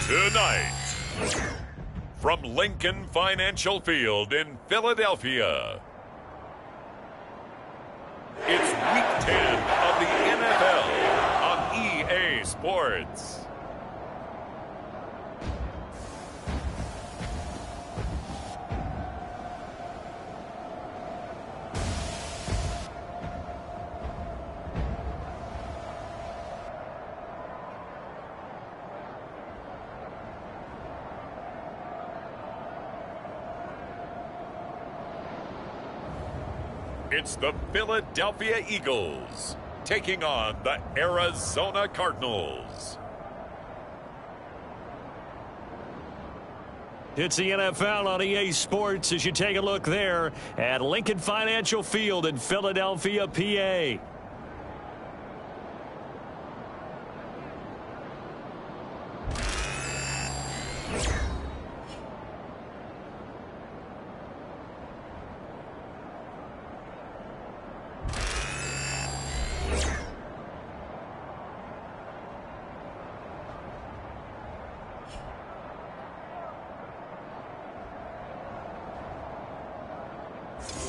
Tonight, from Lincoln Financial Field in Philadelphia, it's Week 10 of the NFL on EA Sports. It's the Philadelphia Eagles taking on the Arizona Cardinals. It's the NFL on EA Sports as you take a look there at Lincoln Financial Field in Philadelphia, PA.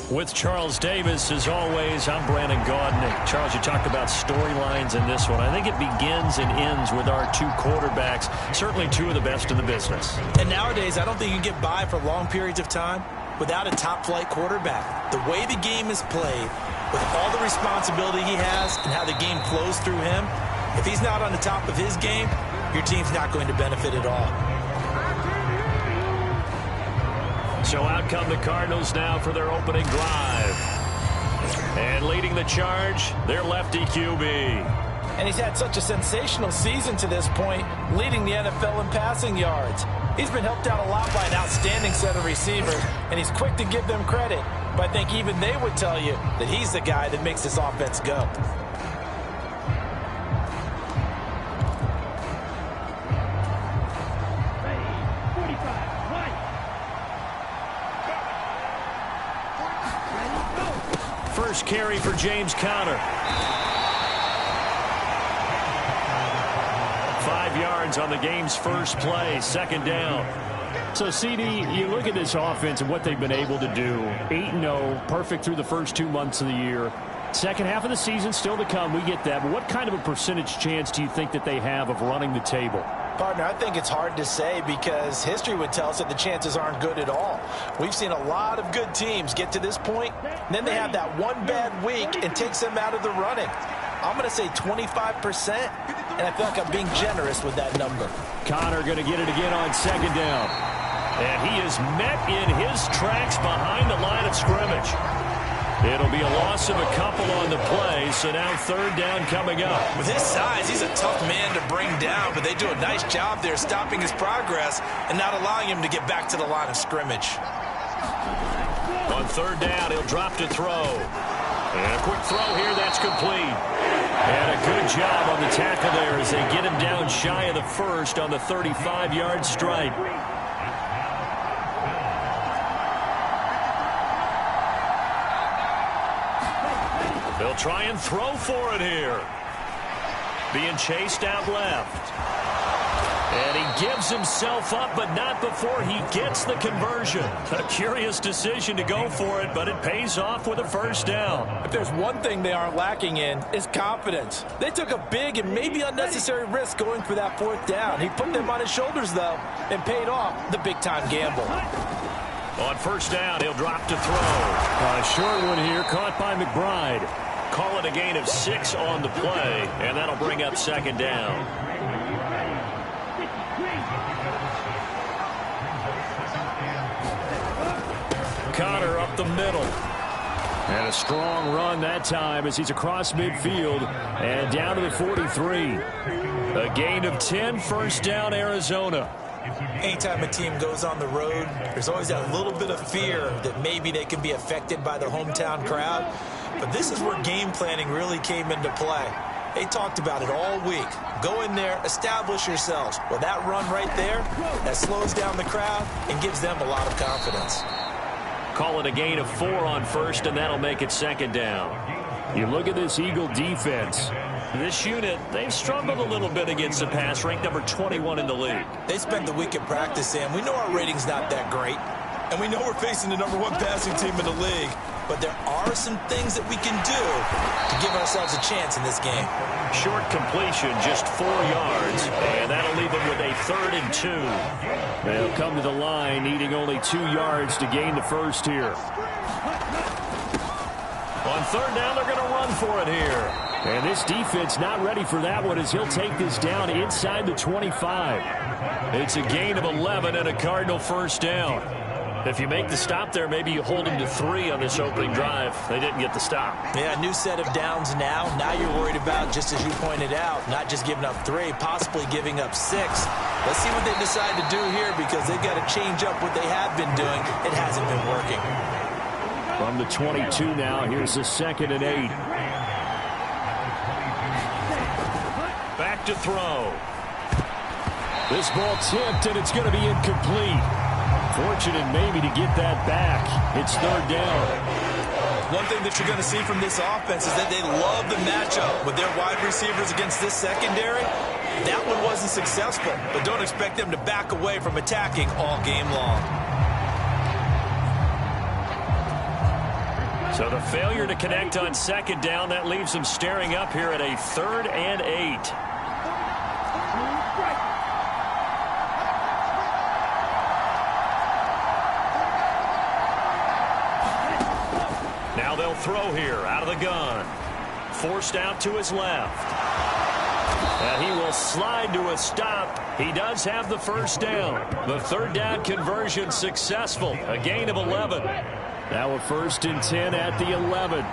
With Charles Davis, as always, I'm Brandon Gaudin. Charles, you talked about storylines in this one. I think it begins and ends with our two quarterbacks, certainly two of the best in the business. And nowadays, I don't think you can get by for long periods of time without a top-flight quarterback. The way the game is played, with all the responsibility he has and how the game flows through him, if he's not on the top of his game, your team's not going to benefit at all. So out come the Cardinals now for their opening drive. And leading the charge, their lefty QB. And he's had such a sensational season to this point, leading the NFL in passing yards. He's been helped out a lot by an outstanding set of receivers, and he's quick to give them credit. But I think even they would tell you that he's the guy that makes this offense go. First carry for James Conner. 5 yards on the game's first play, second down. So, CD, you look at this offense and what they've been able to do. 8-0, perfect through the first 2 months of the year. Second half of the season still to come, we get that. But what kind of a percentage chance do you think that they have of running the table? Partner, I think it's hard to say because history would tell us that the chances aren't good at all. We've seen a lot of good teams get to this point, and then they have that one bad week and takes them out of the running. I'm going to say 25%, and I feel like I'm being generous with that number. Conner going to get it again on second down. And he is met in his tracks behind the line of scrimmage. It'll be a loss of a couple on the play, so now third down coming up. With his size, he's a tough man to bring down, but they do a nice job there stopping his progress and not allowing him to get back to the line of scrimmage. On third down, he'll drop to throw. And a quick throw here, that's complete. And a good job on the tackle there as they get him down shy of the first on the 35-yard stripe. They'll try and throw for it here. Being chased out left. And he gives himself up, but not before he gets the conversion. A curious decision to go for it, but it pays off with a first down. If there's one thing they aren't lacking in, it's confidence. They took a big and maybe unnecessary risk going for that fourth down. He put them on his shoulders, though, and paid off the big-time gamble. On first down, he'll drop to throw. A short one here, caught by McBride. Call it a gain of 6 on the play, and that'll bring up second down. Conner up the middle. And a strong run that time as he's across midfield and down to the 43. A gain of 10, first down, Arizona. Anytime a team goes on the road, there's always that little bit of fear that maybe they can be affected by the hometown crowd. But this is where game planning really came into play. They talked about it all week. Go in there, establish yourselves. Well, that run right there, that slows down the crowd and gives them a lot of confidence. Call it a gain of 4 on first, and that'll make it second down. You look at this Eagle defense. This unit, they've struggled a little bit against the pass, ranked number 21 in the league. They spent the week at practice, Sam. We know our rating's not that great, and we know we're facing the #1 passing team in the league. But there are some things that we can do to give ourselves a chance in this game. Short completion, just 4 yards, and that'll leave them with a 3rd and 2. They'll come to the line needing only 2 yards to gain the first here. On 3rd down, they're going to run for it here. And this defense not ready for that one as he'll take this down inside the 25. It's a gain of 11 and a Cardinal first down. If you make the stop there, maybe you hold them to 3 on this opening drive. They didn't get the stop. Yeah, new set of downs now. Now you're worried about, just as you pointed out, not just giving up 3, possibly giving up 6. Let's see what they decide to do here because they've got to change up what they have been doing. It hasn't been working. From the 22 now, here's the 2nd and 8. Back to throw. This ball tipped, and it's going to be incomplete. Fortunate maybe to get that back. It's 3rd down. One thing that you're going to see from this offense is that they love the matchup with their wide receivers against this secondary. That one wasn't successful, but don't expect them to back away from attacking all game long. So the failure to connect on 2nd down, that leaves them staring up here at a 3rd and 8. Now they'll throw here out of the gun. Forced out to his left. And he will slide to a stop. He does have the first down. The 3rd down conversion successful. A gain of 11. Now a 1st and 10 at the 11.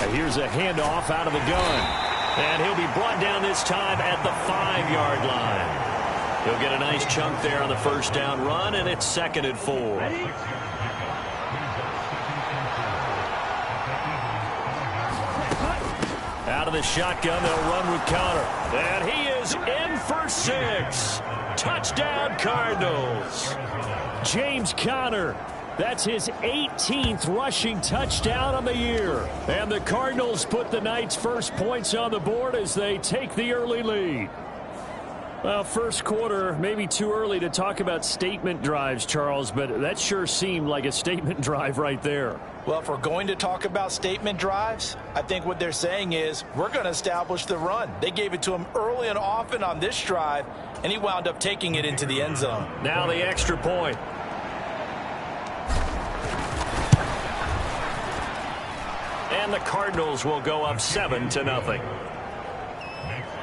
And here's a handoff out of the gun. And he'll be brought down this time at the 5-yard line. He'll get a nice chunk there on the first down run, and it's 2nd and 4. Out of the shotgun, they'll run with Conner. And he is in for 6. Touchdown, Cardinals. James Conner. That's his 18th rushing touchdown on the year. And the Cardinals put the night's first points on the board as they take the early lead. Well, first quarter, maybe too early to talk about statement drives, Charles, but that sure seemed like a statement drive right there. Well, if we're going to talk about statement drives, I think what they're saying is we're going to establish the run. They gave it to him early and often on this drive, and he wound up taking it into the end zone. Now the extra point. And the Cardinals will go up 7-0.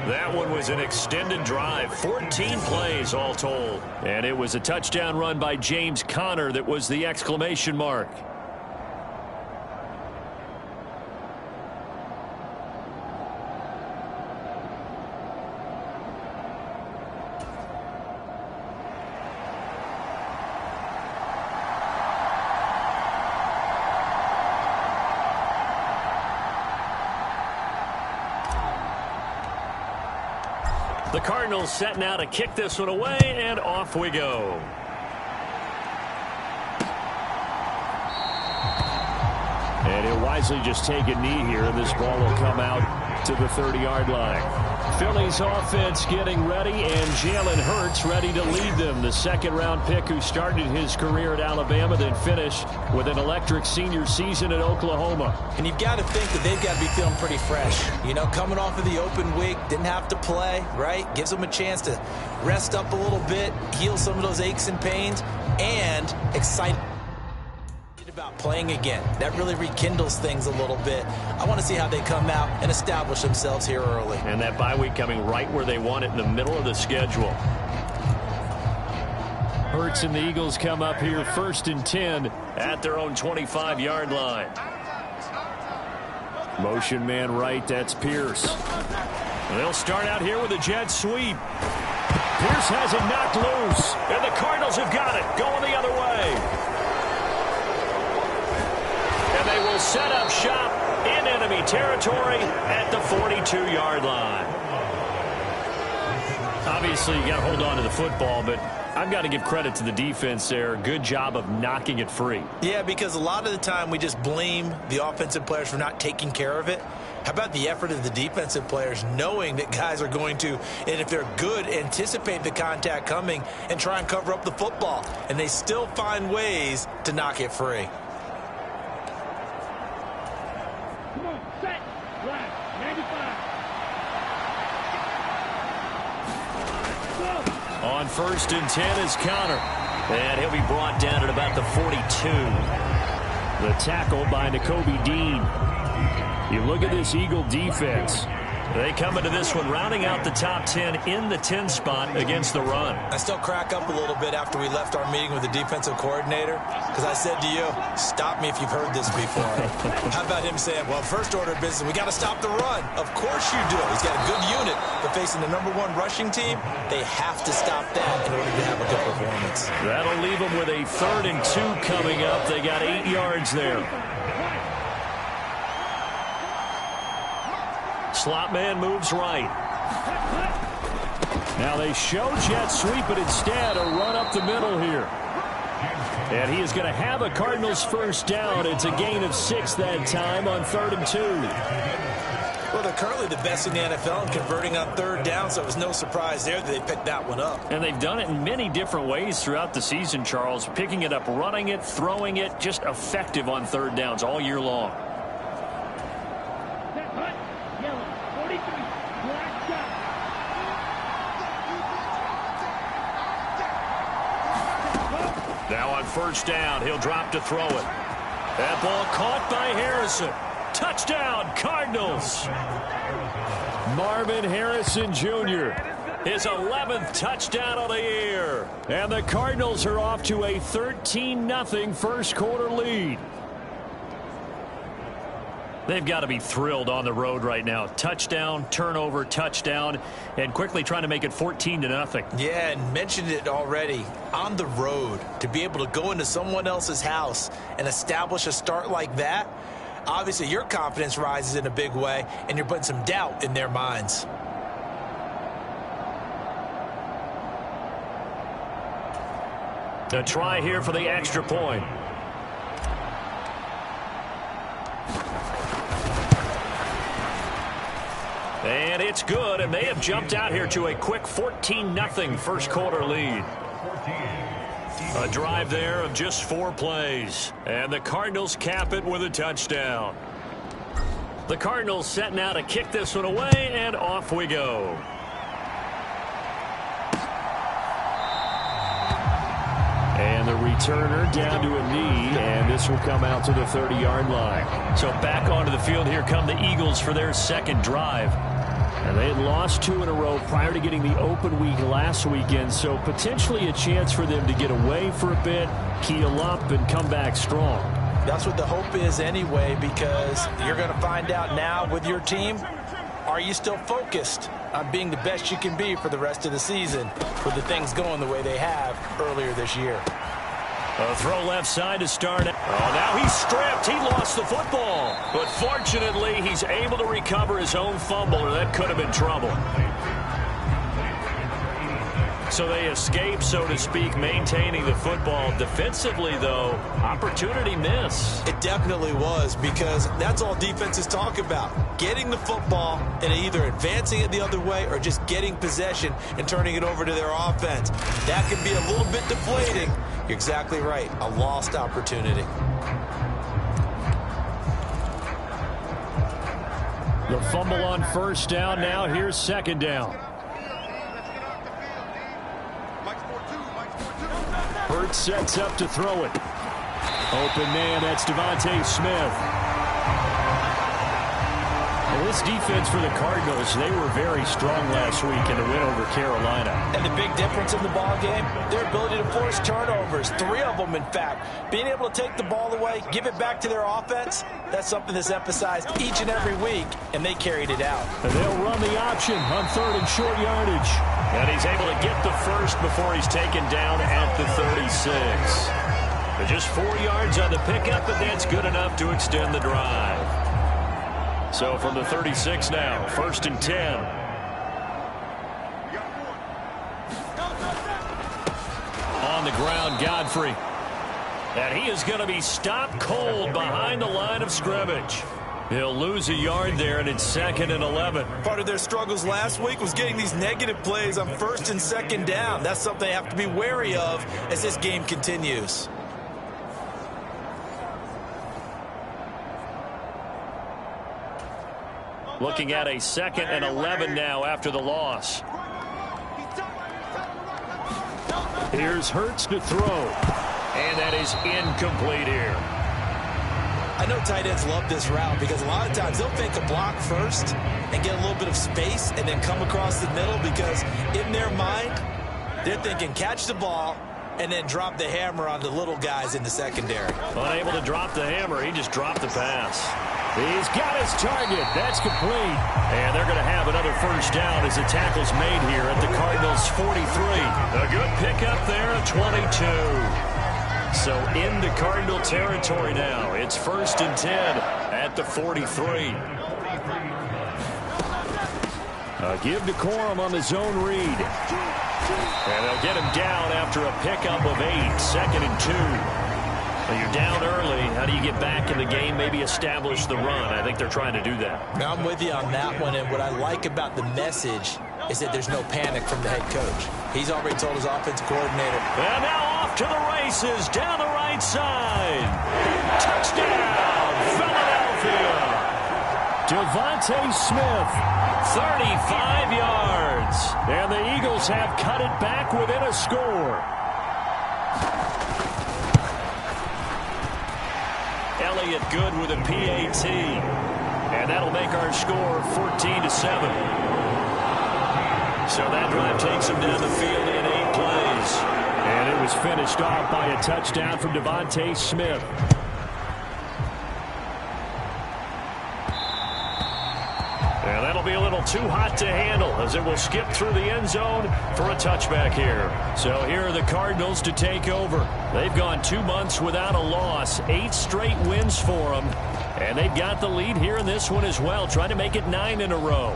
That one was an extended drive, 14 plays all told. And it was a touchdown run by James Conner that was the exclamation mark. The Cardinals setting out to kick this one away, and off we go. And he'll wisely just take a knee here, and this ball will come out to the 30-yard line. Phillies offense getting ready, and Jalen Hurts ready to lead them. The 2nd-round pick who started his career at Alabama, then finished with an electric senior season at Oklahoma. And you've got to think that they've got to be feeling pretty fresh. You know, coming off of the open week, didn't have to play, right? Gives them a chance to rest up a little bit, heal some of those aches and pains, and excited about playing again. That really rekindles things a little bit. I want to see how they come out and establish themselves here early. And that bye week coming right where they want it, in the middle of the schedule. Hurts and the Eagles come up here 1st and 10 at their own 25-yard line. Motion man right, that's Pierce. They'll start out here with a jet sweep. Pierce has it knocked loose, and the Cardinals have got it, going the other way. And they will set up shop in enemy territory at the 42-yard line. Obviously, you got to hold on to the football, but I've got to give credit to the defense there. Good job of knocking it free. Yeah, because a lot of the time we just blame the offensive players for not taking care of it. How about the effort of the defensive players knowing that guys are going to, and if they're good, anticipate the contact coming and try and cover up the football. And they still find ways to knock it free. Come on, set, left, 95. On 1st and 10 is Connor. And he'll be brought down at about the 42. The tackle by Nakobe Dean. You look at this Eagle defense. They come into this one rounding out the top 10 in the 10 spot against the run. I still crack up a little bit after we left our meeting with the defensive coordinator because I said to you, stop me if you've heard this before. How about him saying, well, first order of business, we got to stop the run. Of course you do. He's got a good unit, but facing the #1 rushing team, they have to stop that in order to have a good performance. That'll leave them with a 3rd and 2 coming up. They got 8 yards there. Slot man moves right. Now they show jet sweep, but instead a run up the middle here. And he is going to have a Cardinals first down. It's a gain of 6 that time on 3rd and 2. Well, they're currently the best in the NFL in converting on 3rd down, so it was no surprise there that they picked that one up. And they've done it in many different ways throughout the season, Charles. Picking it up, running it, throwing it, just effective on 3rd downs all year long. Now on 1st down, he'll drop to throw it. That ball caught by Harrison. Touchdown, Cardinals. Marvin Harrison Jr. His 11th touchdown of the year. And the Cardinals are off to a 13-0 first quarter lead. They've got to be thrilled on the road right now. Touchdown, turnover, touchdown, and quickly trying to make it 14-0. Yeah, and mentioned it already. On the road, to be able to go into someone else's house and establish a start like that, obviously your confidence rises in a big way, and you're putting some doubt in their minds. A try here for the extra point. And it's good, and they have jumped out here to a quick 14-0 first quarter lead. A drive there of just 4 plays. And the Cardinals cap it with a touchdown. The Cardinals setting out to kick this one away, and off we go. And the returner down to a knee, and this will come out to the 30-yard line. So back onto the field, here come the Eagles for their second drive. And they had lost 2 in a row prior to getting the open week last weekend, so potentially a chance for them to get away for a bit, keel up, and come back strong. That's what the hope is anyway, because you're going to find out now with your team, are you still focused on being the best you can be for the rest of the season with the things going the way they have earlier this year? A throw left side to start it. Oh, now he's stripped. He lost the football. But fortunately, he's able to recover his own fumble, or that could have been trouble. So they escape, so to speak, maintaining the football. Defensively, though, opportunity miss. It definitely was, because that's all defenses talk about. Getting the football and either advancing it the other way or just getting possession and turning it over to their offense. That can be a little bit deflating. You're exactly right. A lost opportunity. The fumble on 1st down. Now here's 2nd down. Hurts sets up to throw it. Open man, that's Devontae Smith. Well, this defense for the Cardinals, they were very strong last week in the win over Carolina. And the big difference in the ball game, their ability to force turnovers, 3 of them in fact. Being able to take the ball away, give it back to their offense, that's something that's emphasized each and every week, and they carried it out. And they'll run the option on 3rd and short yardage. And he's able to get the first before he's taken down at the 36. But just 4 yards on the pickup, but that's good enough to extend the drive. So from the 36 now, 1st and 10. ground, Godfrey. And he is going to be stopped cold behind the line of scrimmage. He'll lose a yard there, and it's 2nd and 11. Part of their struggles last week was getting these negative plays on 1st and 2nd down. That's something they have to be wary of as this game continues. Looking at a 2nd and 11 now after the loss. Here's Hurts to throw. And that is incomplete here. I know tight ends love this route because a lot of times they'll fake a block first and get a little bit of space and then come across the middle because in their mind, they're thinking catch the ball and then drop the hammer on the little guys in the secondary. Unable to drop the hammer, he just dropped the pass. He's got his target. That's complete. And they're going to have another first down as the tackle's made here at the Cardinals' 43. A good pickup there at 22. So into Cardinal territory now. It's 1st and 10 at the 43. Give to Corum on the zone read. And they'll get him down after a pickup of 8. 2nd and 2. Well, you're down early. How do you get back in the game, maybe establish the run? I think they're trying to do that. Now, I'm with you on that one, and what I like about the message is that there's no panic from the head coach. He's already told his offensive coordinator. And now off to the races down the right side. Touchdown, Philadelphia. Devontae Smith, 35 yards. And the Eagles have cut it back within a score. Elliott good with a PAT. And that'll make our score 14-7. So that drive takes him down the field in 8 plays. And it was finished off by a touchdown from Devontae Smith. And that'll be a little too hot to handle as it will skip through the end zone for a touchback here. So here are the Cardinals to take over. They've gone 2 months without a loss. 8 straight wins for them. And they've got the lead here in this one as well, trying to make it 9 in a row.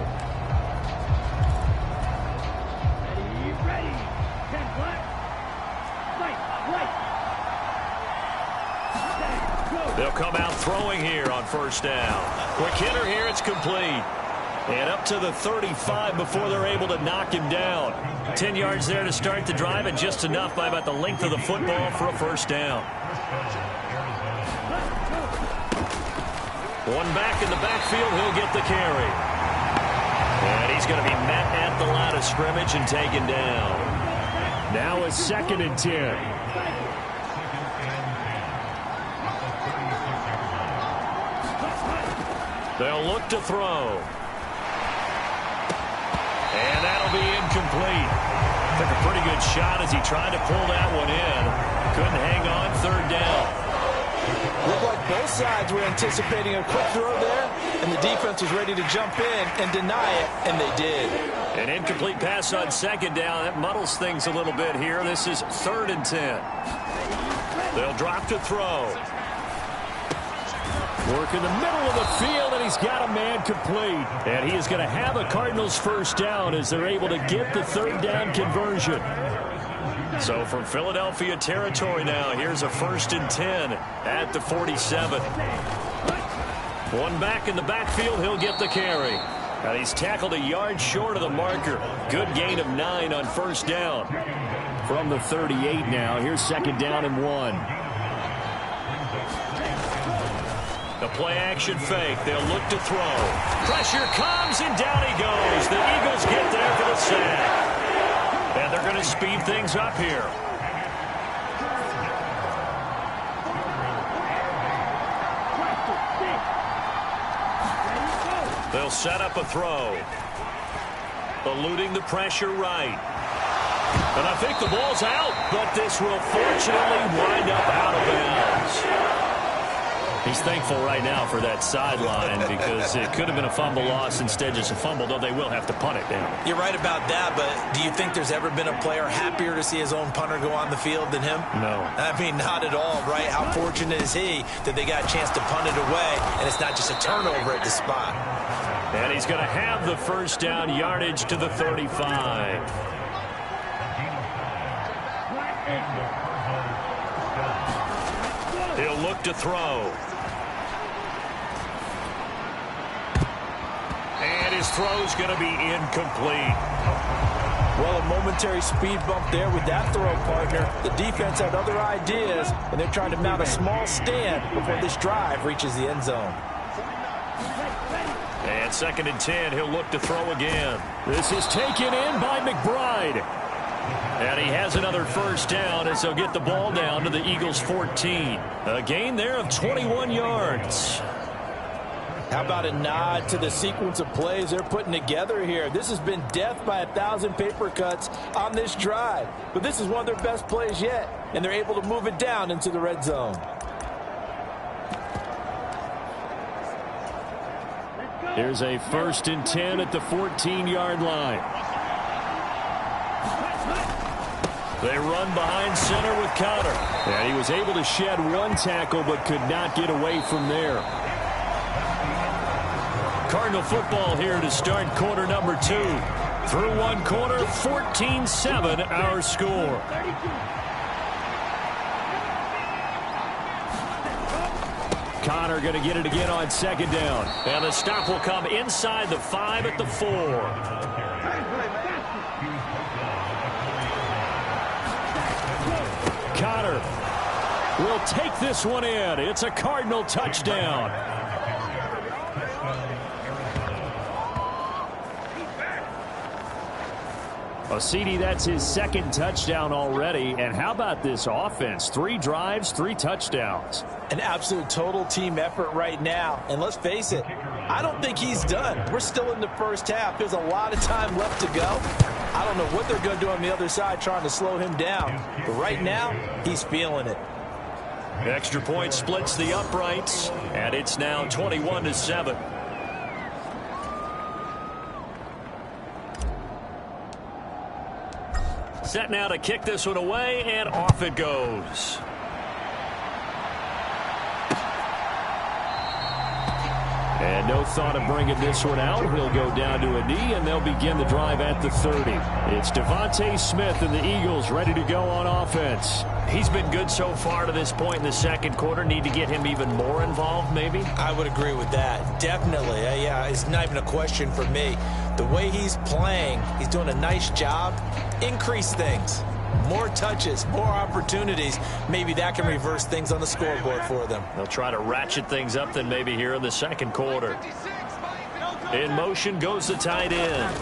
They'll come out throwing here on 1st down. Quick hitter here, it's complete. And up to the 35 before they're able to knock him down. 10 yards there to start the drive, and just enough by about the length of the football for a 1st down. One back in the backfield, he'll get the carry. And he's going to be met at the line of scrimmage and taken down. Now a 2nd and 10. They'll look to throw. And that'll be incomplete. Took a pretty good shot as he tried to pull that one in. Couldn't hang on, 3rd down. Looked like both sides were anticipating a quick throw there, and the defense was ready to jump in and deny it, and they did. An incomplete pass on 2nd down. That muddles things a little bit here. This is 3rd and 10. They'll drop to throw. Work in the middle of the field, and he's got a man complete. And he is going to have a Cardinals 1st down as they're able to get the 3rd down conversion. So from Philadelphia territory now, here's a 1st and 10 at the 47. One back in the backfield, he'll get the carry. And he's tackled a yard short of the marker. Good gain of 9 on 1st down. From the 38 now, here's 2nd down and 1. The play-action fake. They'll look to throw. Pressure comes, and down he goes. The Eagles get there for the sack. And they're going to speed things up here. They'll set up a throw. Eluding the pressure right. And I think the ball's out, but this will fortunately wind up out of bounds. He's thankful right now for that sideline because it could have been a fumble loss, instead just a fumble, though they will have to punt it down. You're right about that, but do you think there's ever been a player happier to see his own punter go on the field than him? No. I mean, not at all, right? How fortunate is he that they got a chance to punt it away, and it's not just a turnover at the spot. And he's going to have the 1st down, yardage to the 35. to throw. And his throw's going to be incomplete. Well, a momentary speed bump there with that throw, partner. The defense had other ideas, and they're trying to mount a small stand before this drive reaches the end zone. And 2nd and 10, he'll look to throw again. This is taken in by McBride. And he has another first down as they'll get the ball down to the Eagles' 14. A gain there of 21 yards. How about a nod to the sequence of plays they're putting together here? This has been death by 1,000 paper cuts on this drive. But this is one of their best plays yet, and they're able to move it down into the red zone. Here's a 1st and 10 at the 14-yard line. They run behind center with Connor. And he was able to shed one tackle but could not get away from there. Cardinal football here to start quarter number 2. Through one quarter, 14-7 our score. Connor going to get it again on 2nd down. And the stop will come inside the 5 at the 4. Connor will take this one in. It's a Cardinal touchdown. Well, CD, that's his 2nd touchdown already. And how about this offense? 3 drives, 3 touchdowns. An absolute total team effort right now. And let's face it, I don't think he's done. We're still in the first half. There's a lot of time left to go. I don't know what they're going to do on the other side trying to slow him down. But right now, he's feeling it. Extra point splits the uprights, and it's now 21-7. Set now to kick this one away, and off it goes. And no thought of bringing this one out. He'll go down to a knee, and they'll begin the drive at the 30. It's Devontae Smith and the Eagles ready to go on offense. He's been good so far to this point in the 2nd quarter. Need to get him even more involved, maybe? I would agree with that. Definitely. Yeah, it's not even a question for me. The way he's playing, he's doing a nice job. Increase things. More touches, more opportunities. Maybe that can reverse things on the scoreboard for them. They'll try to ratchet things up then maybe here in the 2nd quarter. In motion goes the tight end.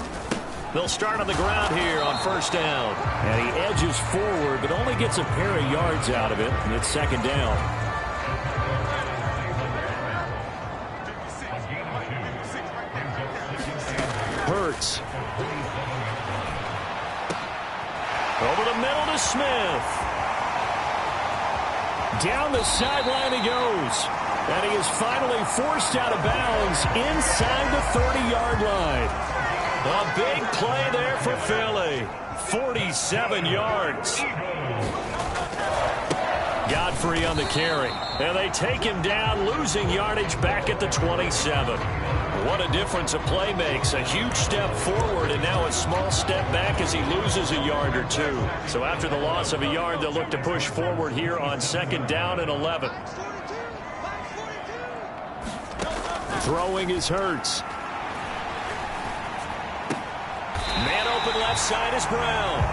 They'll start on the ground here on 1st down. And he edges forward but only gets a pair of yards out of it. And it's 2nd down. Hurts. Over the middle to Smith. Down the sideline he goes. And he is finally forced out of bounds inside the 30-yard line. A big play there for Philly. 47 yards. Godfrey on the carry. And they take him down, losing yardage back at the 27. What a difference a play makes. A huge step forward and now a small step back as he loses a yard or 2. So after the loss of a yard, they'll look to push forward here on 2nd down and 11. Throwing is Hurts. Man open left side is Brown.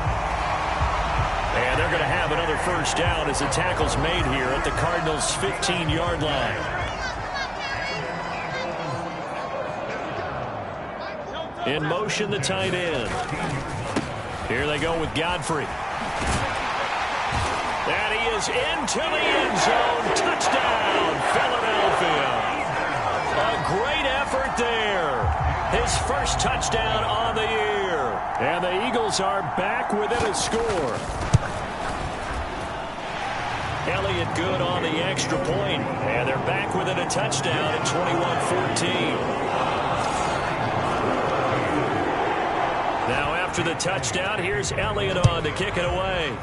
And they're going to have another first down as the tackle's made here at the Cardinals' 15-yard line. In motion, the tight end. Here they go with Godfrey. And he is into the end zone. Touchdown, Philadelphia. A great effort there. His first touchdown on the year. And the Eagles are back within a score. Elliott good on the extra point. And they're back within a touchdown at 21-14. Now after the touchdown, here's Elliott on to kick it away.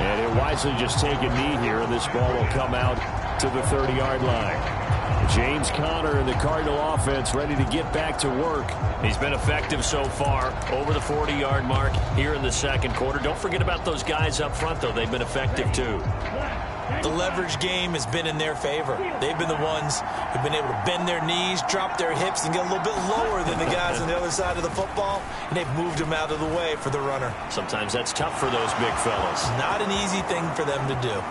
And he'll wisely just take a knee here, and this ball will come out to the 30-yard line. James Conner and the Cardinal offense ready to get back to work. He's been effective so far, over the 40-yard mark here in the second quarter. Don't forget about those guys up front, though. They've been effective, too. The leverage game has been in their favor. They've been the ones who've been able to bend their knees, drop their hips, and get a little bit lower than the guys on the other side of the football, and they've moved them out of the way for the runner. Sometimes that's tough for those big fellas. Not an easy thing for them to do.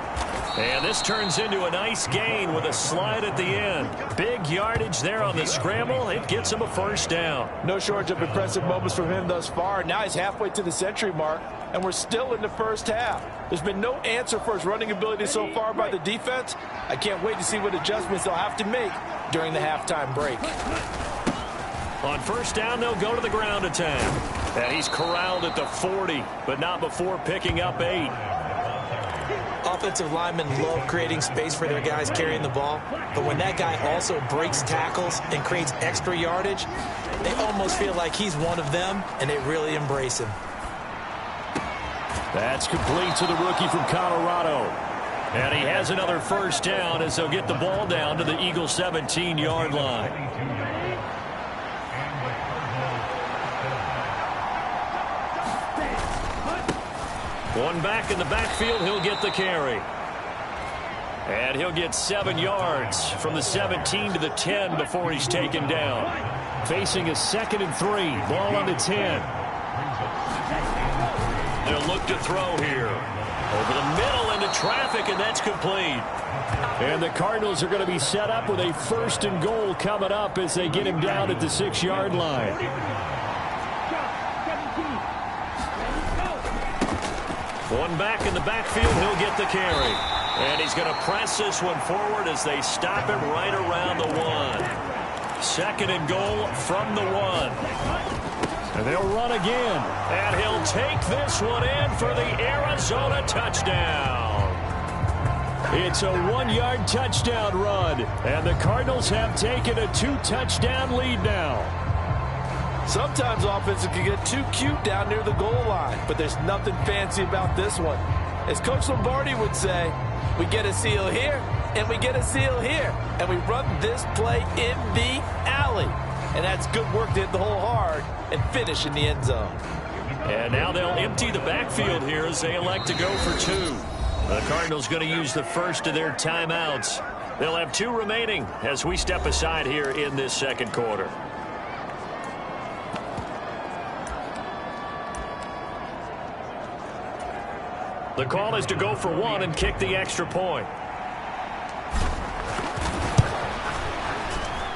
And this turns into a nice gain with a slide at the end. Big yardage there on the scramble. It gets him a first down. No shortage of impressive moments from him thus far. Now he's halfway to the century mark, and we're still in the first half. There's been no answer for his running ability so far by the defense. I can't wait to see what adjustments they'll have to make during the halftime break. On first down, they'll go to the ground attack. And he's corralled at the 40, but not before picking up 8. Offensive linemen love creating space for their guys carrying the ball, but when that guy also breaks tackles and creates extra yardage, they almost feel like he's one of them, and they really embrace him. That's complete to the rookie from Colorado. And he has another first down as they'll get the ball down to the Eagles' 17-yard line. One back in the backfield, he'll get the carry. And he'll get 7 yards from the 17 to the 10 before he's taken down. Facing a 2nd and 3. Ball on the 10. They'll look to throw here. Over the middle into traffic, and that's complete. And the Cardinals are going to be set up with a 1st and goal coming up as they get him down at the 6-yard line. One back in the backfield, he'll get the carry. And he's going to press this one forward as they stop him right around the 1. 2nd and goal from the 1. And they'll run again. And he'll take this one in for the Arizona touchdown. It's a 1-yard touchdown run. And the Cardinals have taken a 2-touchdown lead now. Sometimes offenses can get too cute down near the goal line, but there's nothing fancy about this one. As Coach Lombardi would say, we get a seal here, and we get a seal here, and we run this play in the alley. And that's good work to hit the hole hard and finish in the end zone. And now they'll empty the backfield here as they elect to go for 2. The Cardinals going to use the first of their timeouts. They'll have 2 remaining as we step aside here in this second quarter. The call is to go for 1 and kick the extra point.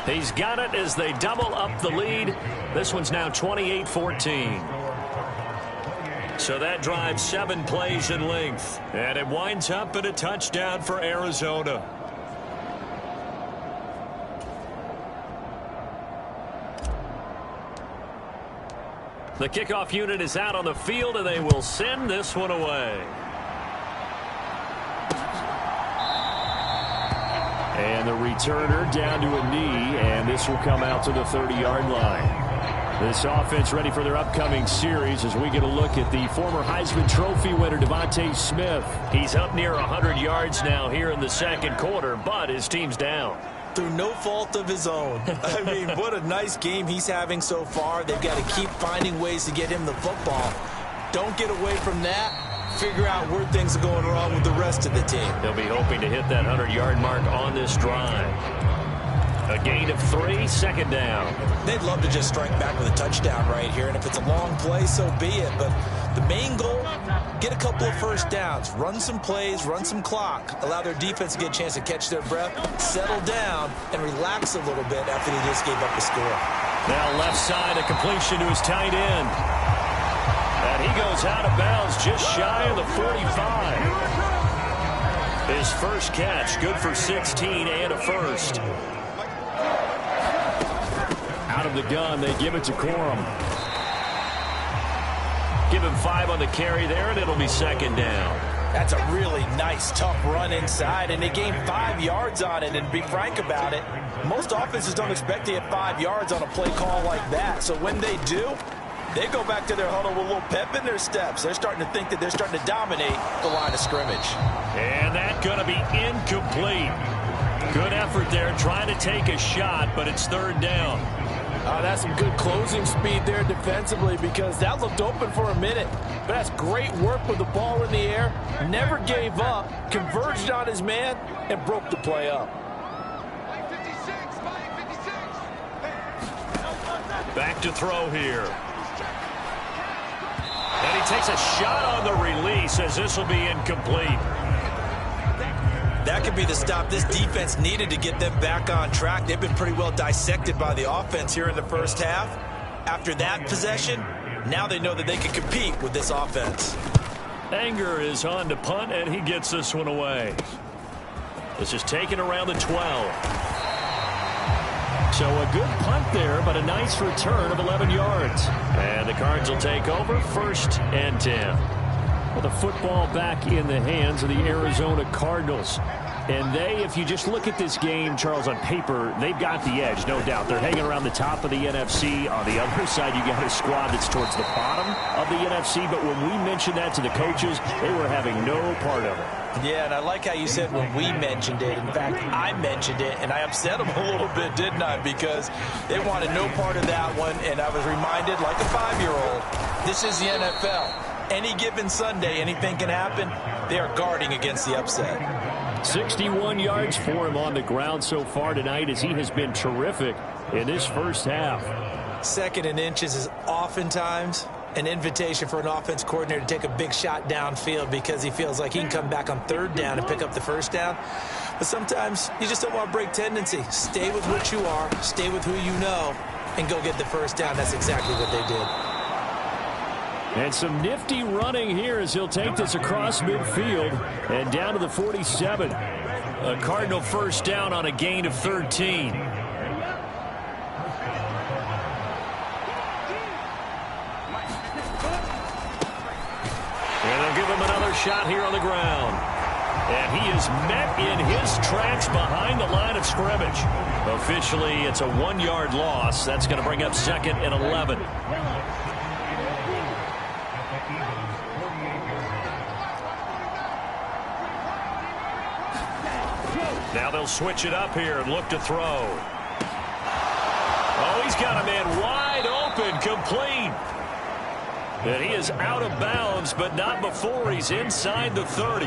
He's got it as they double up the lead. This one's now 28-14. So that drives 7 plays in length. And it winds up in a touchdown for Arizona. The kickoff unit is out on the field, and they will send this one away. And the returner down to a knee, and this will come out to the 30-yard line. This offense ready for their upcoming series as we get a look at the former Heisman Trophy winner, Devontae Smith. He's up near 100 yards now here in the second quarter, but his team's down. Through no fault of his own. I mean, what a nice game he's having so far. They've got to keep finding ways to get him the football. Don't get away from that. Figure out where things are going wrong with the rest of the team. They'll be hoping to hit that 100-yard mark on this drive. A gain of 3, 2nd down. They'd love to just strike back with a touchdown right here, and if it's a long play, so be it. But the main goal, get a couple of first downs, run some plays, run some clock, allow their defense to get a chance to catch their breath, settle down, and relax a little bit after they just gave up a score. Now left side, a completion to his tight end. And he goes out of bounds just shy of the 45. His first catch, good for 16 and a first. Out of the gun, they give it to Corum. Give him 5 on the carry there, and it'll be 2nd down. That's a really nice, tough run inside, and they gained 5 yards on it. And to be frank about it, most offenses don't expect to get 5 yards on a play call like that. So when they do, they go back to their huddle with a little pep in their steps. They're starting to think that they're starting to dominate the line of scrimmage. And that's going to be incomplete. Good effort there, trying to take a shot, but it's third down. That's some good closing speed there defensively, because that looked open for a minute. But that's great work with the ball in the air. Never gave up, converged on his man, and broke the play up. Back to throw here. And he takes a shot on the release, as this will be incomplete. That could be the stop this defense needed to get them back on track. They've been pretty well dissected by the offense here in the first half. After that possession, now they know that they can compete with this offense. Anger is on to punt, and he gets this one away. This is taken around the 12. So a good punt there, but a nice return of 11 yards. And the Cards will take over, 1st and 10. Well, the football back in the hands of the Arizona Cardinals. And they, if you just look at this game, Charles, on paper, they've got the edge, no doubt. They're hanging around the top of the NFC. On the other side, you got a squad that's towards the bottom of the NFC. But when we mentioned that to the coaches, they were having no part of it. Yeah, and I like how you said when we mentioned it. In fact, I mentioned it, and I upset them a little bit, didn't I? Because they wanted no part of that one, and I was reminded, like a 5-year-old, this is the NFL. Any given Sunday, anything can happen. They are guarding against the upset. 61 yards for him on the ground so far tonight, as he has been terrific in this first half. 2nd and inches is oftentimes an invitation for an offense coordinator to take a big shot downfield because he feels like he can come back on 3rd down and pick up the 1st down. But sometimes you just don't want to break tendency. Stay with what you are, stay with who you know, and go get the 1st down. That's exactly what they did. And some nifty running here as he'll take this across midfield and down to the 47. A Cardinal 1st down on a gain of 13. And they'll give him another shot here on the ground. And he is met in his tracks behind the line of scrimmage. Officially, it's a 1-yard loss. That's going to bring up 2nd and 11. Now they'll switch it up here and look to throw. Oh, he's got a man wide open, complete. And he is out of bounds, but not before he's inside the 30.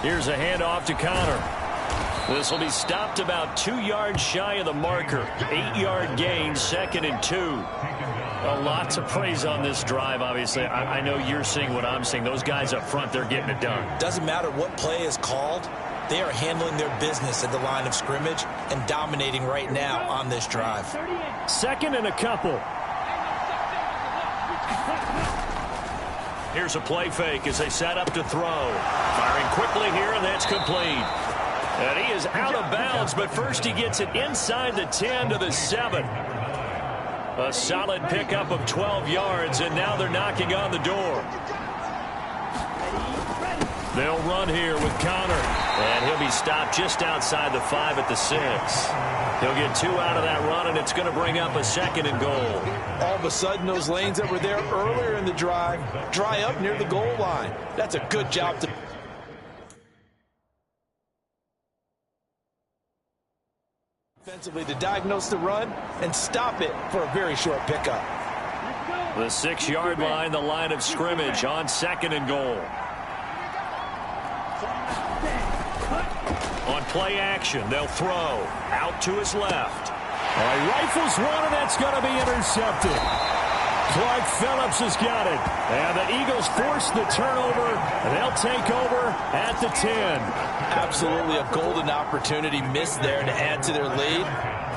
Here's a handoff to Connor. This will be stopped about 2 yards shy of the marker. 8-yard gain, 2nd and 2. A lot to praise on this drive, obviously. I know you're seeing what I'm seeing. Those guys up front, they're getting it done. Doesn't matter what play is called. They are handling their business at the line of scrimmage and dominating right now on this drive. 2nd and a couple. Here's a play fake as they set up to throw. Firing quickly here, and that's complete. And he is out of bounds, but first he gets it inside the 10 to the 7. A solid pickup of 12 yards, and now they're knocking on the door. They'll run here with Connor, and he'll be stopped just outside the 5 at the 6. He'll get 2 out of that run, and it's going to bring up a 2nd and goal. All of a sudden, those lanes that were there earlier in the drive dry up near the goal line. That's a good job to defensively to diagnose the run and stop it for a very short pickup. The 6-yard line, the line of scrimmage on 2nd and goal. On play action, they'll throw out to his left. Rifles one, and that's going to be intercepted. Clark Phillips has got it. And the Eagles force the turnover, and they'll take over at the 10. Absolutely a golden opportunity missed there to add to their lead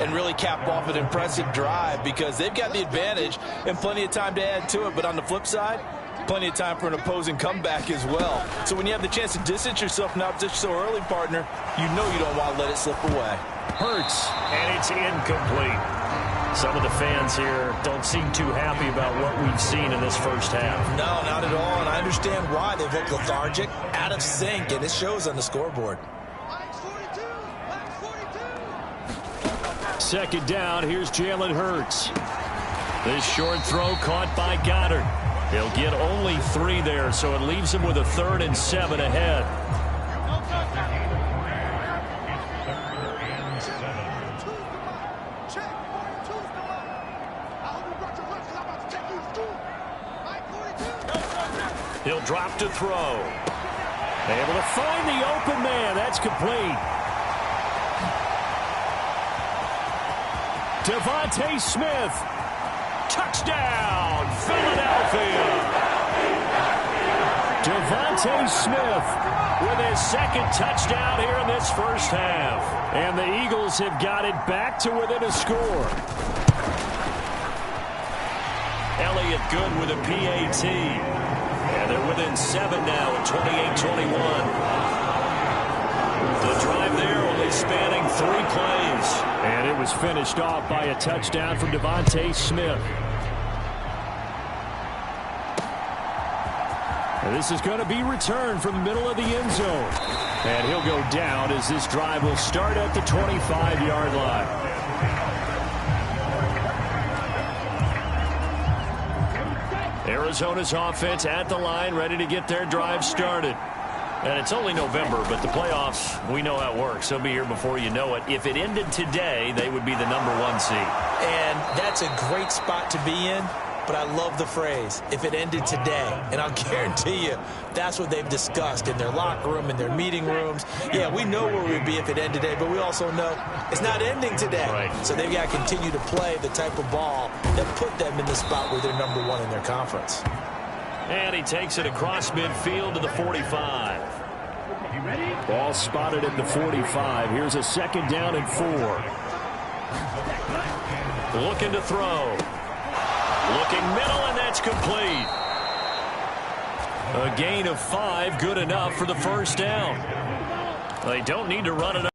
and really cap off an impressive drive, because they've got the advantage and plenty of time to add to it. But on the flip side, plenty of time for an opposing comeback as well. So when you have the chance to distance yourself from opposition so early, partner, you know you don't want to let it slip away. Hurts, and it's incomplete. Some of the fans here don't seem too happy about what we've seen in this first half. No, not at all, and I understand why. They look lethargic, out of sync, and it shows on the scoreboard. 2nd down, here's Jalen Hurts. This short throw caught by Goddard. He'll get only 3 there, so it leaves him with a 3rd and 7 ahead. He'll drop to throw. Able to find the open man. That's complete. Devontae Smith. Touchdown, Philadelphia. Devontae Smith with his 2nd touchdown here in this first half. And the Eagles have got it back to within a score. Elliott good with a PAT. And they're within 7 now at 28-21. The drive there only spanning 3 plays. And it was finished off by a touchdown from Devontae Smith. And this is going to be returned from the middle of the end zone. And he'll go down as this drive will start at the 25-yard line. Arizona's offense at the line, ready to get their drive started. And it's only November, but the playoffs, we know how it works. They'll be here before you know it. If it ended today, they would be the #1 seed. And that's a great spot to be in, but I love the phrase, if it ended today. And I'll guarantee you, that's what they've discussed in their locker room, in their meeting rooms. Yeah, we know where we'd be if it ended today, but we also know it's not ending today. Right. So they've got to continue to play the type of ball that put them in the spot where they're #1 in their conference. And he takes it across midfield to the 45. Ball spotted at the 45. Here's a 2nd down and 4. Looking to throw. Looking middle, and that's complete. A gain of 5, good enough for the first down. They don't need to run it up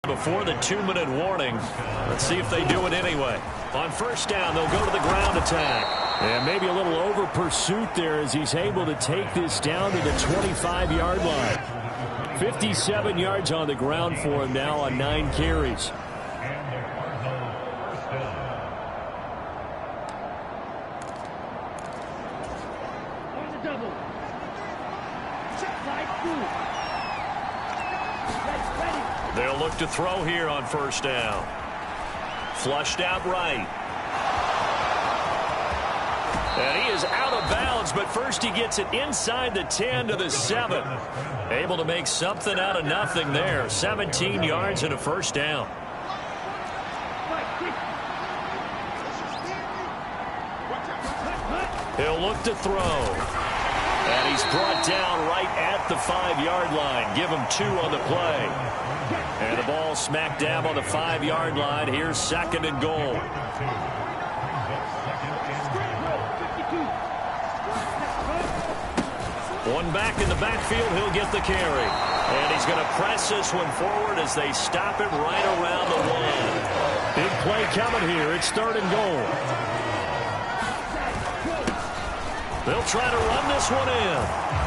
before the 2-minute warning. Let's see if they do it anyway. On first down, they'll go to the ground attack. And maybe a little over pursuit there as he's able to take this down to the 25-yard line. 57 yards on the ground for him now on 9 carries. They'll look to throw here on first down. Flushed out right. And he is out of bounds, but first he gets it inside the 10 to the 7. Able to make something out of nothing there. 17 yards and a first down. He'll look to throw. And he's brought down right at the 5-yard line. Give him 2 on the play. And the ball smack dab on the 5-yard line. Here's 2nd and goal. One back in the backfield, he'll get the carry. And he's going to press this one forward as they stop him right around the 1. Big play coming here. It's 3rd and goal. They'll try to run this one in.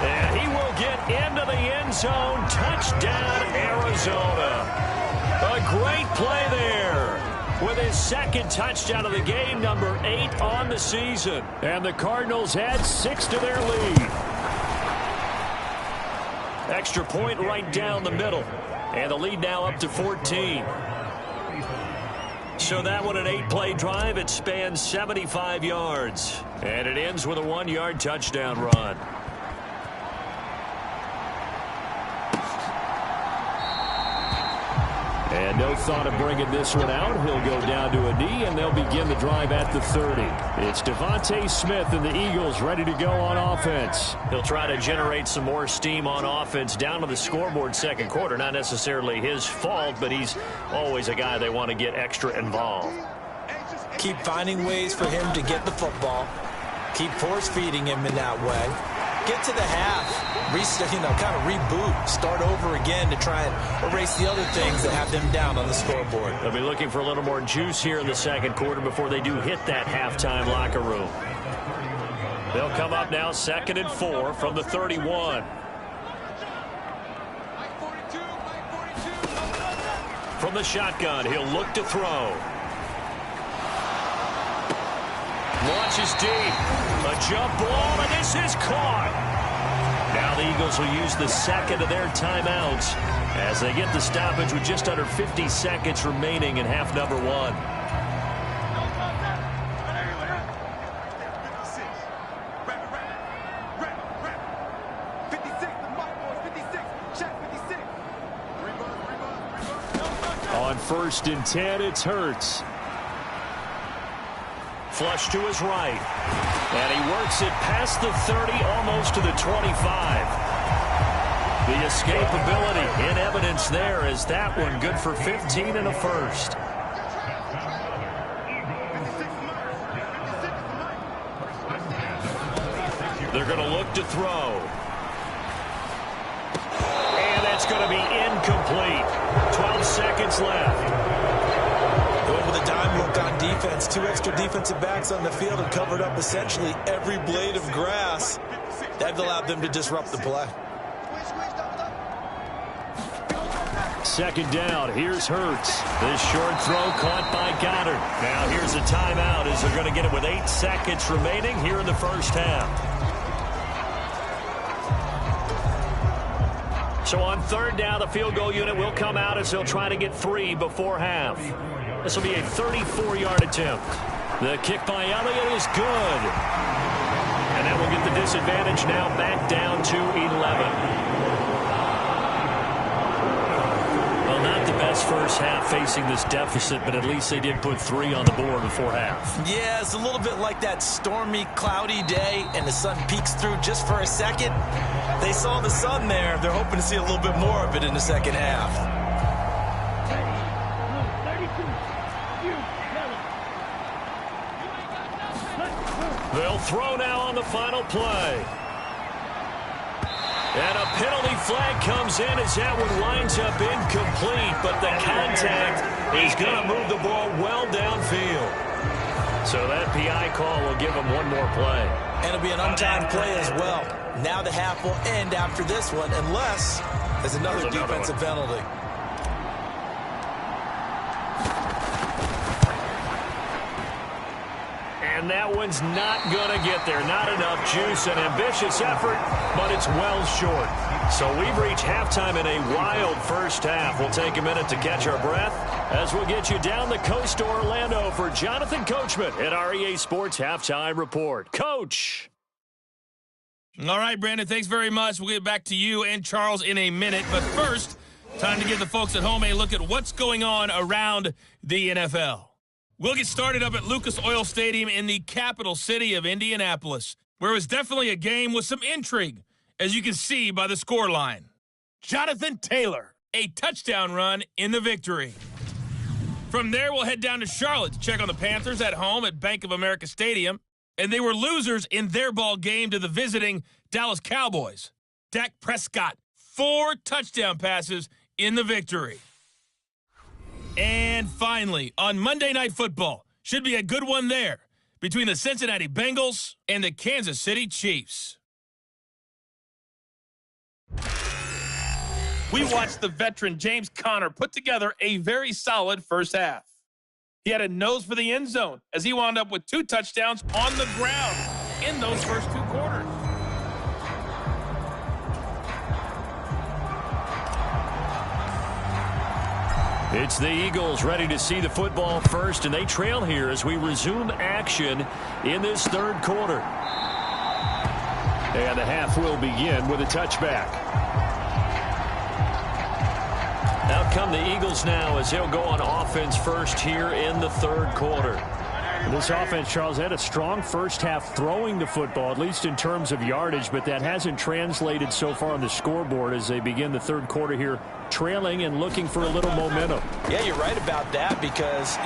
And he will get into the end zone. Touchdown, Arizona. A great play there. With his 2nd touchdown of the game, number 8 on the season. And the Cardinals add 6 to their lead. Extra point right down the middle. And the lead now up to 14. So that one an 8-play drive. It spans 75 yards. And it ends with a 1-yard touchdown run. And no thought of bringing this one out. He'll go down to a knee, and they'll begin the drive at the 30. It's Devontae Smith and the Eagles ready to go on offense. He'll try to generate some more steam on offense down to the scoreboard 2nd quarter. Not necessarily his fault, but he's always a guy they want to get extra involved. Keep finding ways for him to get the football. Keep force-feeding him in that way. Get to the half. Kind of reboot, start over again to try and erase the other things that have them down on the scoreboard. They'll be looking for a little more juice here in the 2nd quarter before they do hit that halftime locker room. They'll come up now 2nd and 4 from the 31. From the shotgun, he'll look to throw. Launches deep. A jump ball, and this is caught. Now the Eagles will use the second of their timeouts as they get the stoppage with just under 50 seconds remaining in half number one. On 1st and 10, it's Hurts. Flush to his right. And he works it past the 30, almost to the 25. The escapability in evidence there is that one good for 15 and a first. They're going to look to throw. And that's going to be incomplete. 12 seconds left. Going with a dime look on defense. 2 extra defensive backs on the field and covered up essentially every blade of grass. That allowed them to disrupt the play. 2nd down. Here's Hurts. This short throw caught by Goddard. Now here's a timeout as they're going to get it with 8 seconds remaining here in the first half. So on 3rd down, the field goal unit will come out as they'll try to get 3 before half. This will be a 34-yard attempt. The kick by Elliott is good. And that will get the disadvantage now back down to 11. Well, not the best first half facing this deficit, but at least they did put 3 on the board before half. Yeah, it's a little bit like that stormy, cloudy day, and the sun peeks through just for a second. They saw the sun there. They're hoping to see a little bit more of it in the second half. They'll throw now on the final play. And a penalty flag comes in as that one winds up incomplete, but the contact is going to move the ball well downfield. So that PI call will give them one more play. And it'll be an untimed play as well. Now the half will end after this one, unless there's another defensive penalty. And that one's not going to get there. Not enough juice. An ambitious effort, but it's well short. So we've reached halftime in a wild first half. We'll take a minute to catch our breath as we'll get you down the coast to Orlando for Jonathan Coachman at our EA Sports Halftime Report. Coach. All right, Brandon, thanks very much. We'll get back to you and Charles in a minute. But first, time to give the folks at home a look at what's going on around the NFL. We'll get started up at Lucas Oil Stadium in the capital city of Indianapolis, where it was definitely a game with some intrigue, as you can see by the scoreline. Jonathan Taylor, a touchdown run in the victory. From there, we'll head down to Charlotte to check on the Panthers at home at Bank of America Stadium, and they were losers in their ball game to the visiting Dallas Cowboys. Dak Prescott, 4 touchdown passes in the victory. And finally, on Monday Night Football, should be a good one there, between the Cincinnati Bengals and the Kansas City Chiefs. We watched the veteran James Conner put together a very solid first half. He had a nose for the end zone as he wound up with 2 touchdowns on the ground in those first 2 quarters. It's the Eagles ready to see the football first, and they trail here as we resume action in this 3rd quarter. And the half will begin with a touchback. Out come the Eagles now as they'll go on offense first here in the 3rd quarter. This offense, Charles, had a strong first half throwing the football, at least in terms of yardage, but that hasn't translated so far on the scoreboard as they begin the 3rd quarter here, trailing and looking for a little momentum. Yeah, you're right about that because,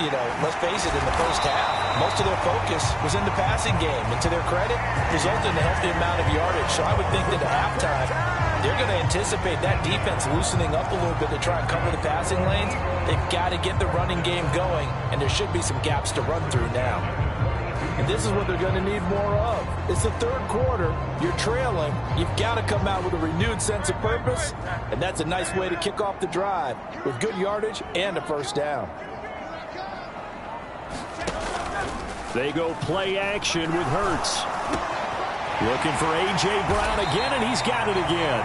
let's face it, in the first half, most of their focus was in the passing game. And to their credit, resulted in a healthy amount of yardage. So I would think that at halftime, they're going to anticipate that defense loosening up a little bit to try and cover the passing lanes. They've got to get the running game going, and there should be some gaps to run through now. And this is what they're going to need more of. It's the 3rd quarter. You're trailing. You've got to come out with a renewed sense of purpose, and that's a nice way to kick off the drive with good yardage and a first down. They go play action with Hurts. Looking for A.J. Brown again, and he's got it again.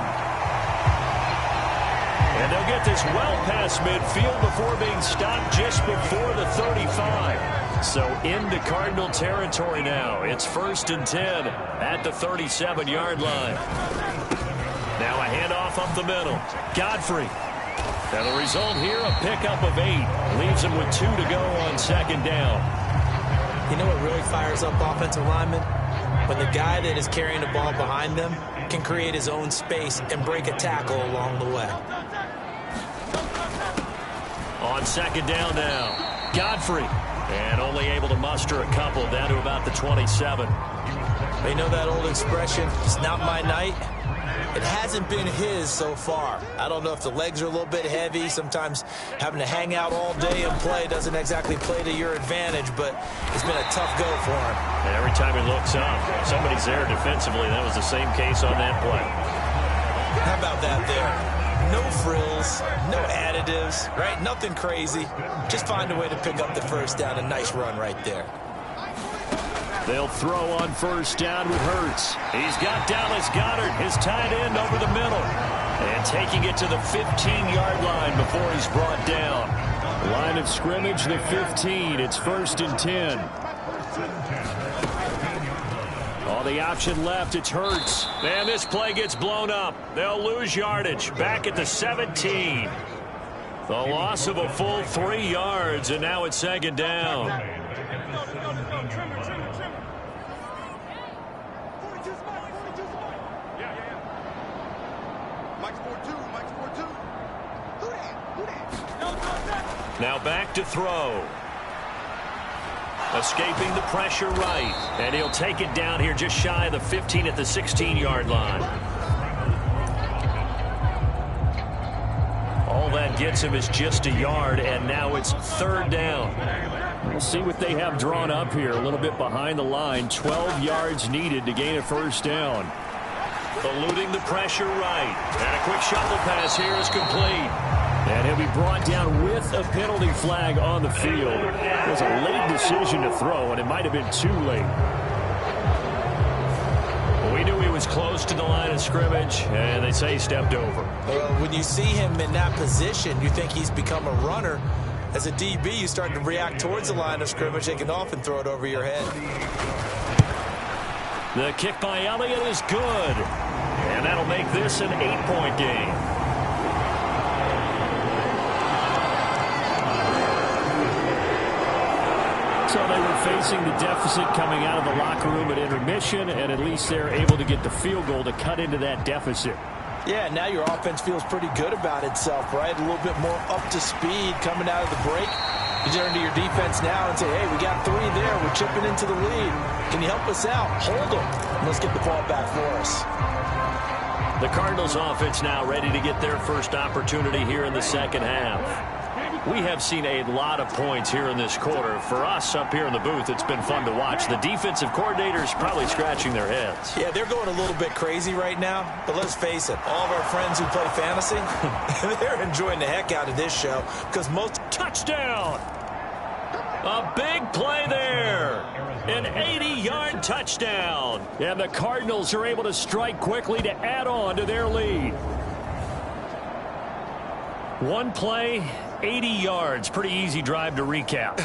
And they'll get this well past midfield before being stopped just before the 35. So into Cardinal territory now. It's 1st and 10 at the 37-yard line. Now a handoff up the middle. Godfrey. And the result here, a pickup of 8. Leaves him with 2 to go on 2nd down. You know what really fires up offensive linemen? When the guy that is carrying the ball behind them can create his own space and break a tackle along the way. On 2nd down now, Godfrey. And only able to muster a couple down to about the 27. They know that old expression, it's not my night. It hasn't been his so far. I don't know if the legs are a little bit heavy. Sometimes having to hang out all day and play doesn't exactly play to your advantage, but it's been a tough go for him. And every time he looks up, somebody's there defensively. That was the same case on that play. How about that there? No frills, no additives, right? Nothing crazy. Just find a way to pick up the 1st down. A nice run right there. They'll throw on 1st down with Hurts. He's got Dallas Goedert, his tight end, over the middle. And taking it to the 15-yard line before he's brought down. Line of scrimmage, the 15. It's 1st and 10. On the option left, it's Hurts. And this play gets blown up. They'll lose yardage. Back at the 17. The loss of a full 3 yards, and now it's 2nd down. Now back to throw. Escaping the pressure right. And he'll take it down here just shy of the 15 at the 16-yard line. All that gets him is just a yard, and now it's 3rd down. We'll see what they have drawn up here. A little bit behind the line. 12 yards needed to gain a 1st down. Eluding the pressure right. And a quick shovel pass here is complete. And he'll be brought down with a penalty flag on the field. It was a late decision to throw, and it might have been too late. We knew he was close to the line of scrimmage, and they say he stepped over. Well, when you see him in that position, you think he's become a runner. As a DB, you start to react towards the line of scrimmage. They can often throw it over your head. The kick by Elliott is good. And that'll make this an 8-point game. So they were facing the deficit coming out of the locker room at intermission, and at least they're able to get the field goal to cut into that deficit. Yeah, now your offense feels pretty good about itself, right? A little bit more up to speed coming out of the break. You turn to your defense now and say, hey, we got 3 there. We're chipping into the lead. Can you help us out? Hold them. Let's get the ball back for us. The Cardinals offense now ready to get their first opportunity here in the 2nd half. We have seen a lot of points here in this quarter. For us up here in the booth, it's been fun to watch. The defensive coordinators probably scratching their heads. Yeah, they're going a little bit crazy right now. But let's face it, all of our friends who play fantasy, they're enjoying the heck out of this show because most... Touchdown! A big play there. An 80-yard touchdown. And the Cardinals are able to strike quickly to add on to their lead. One play, 80 yards. Pretty easy drive to recap.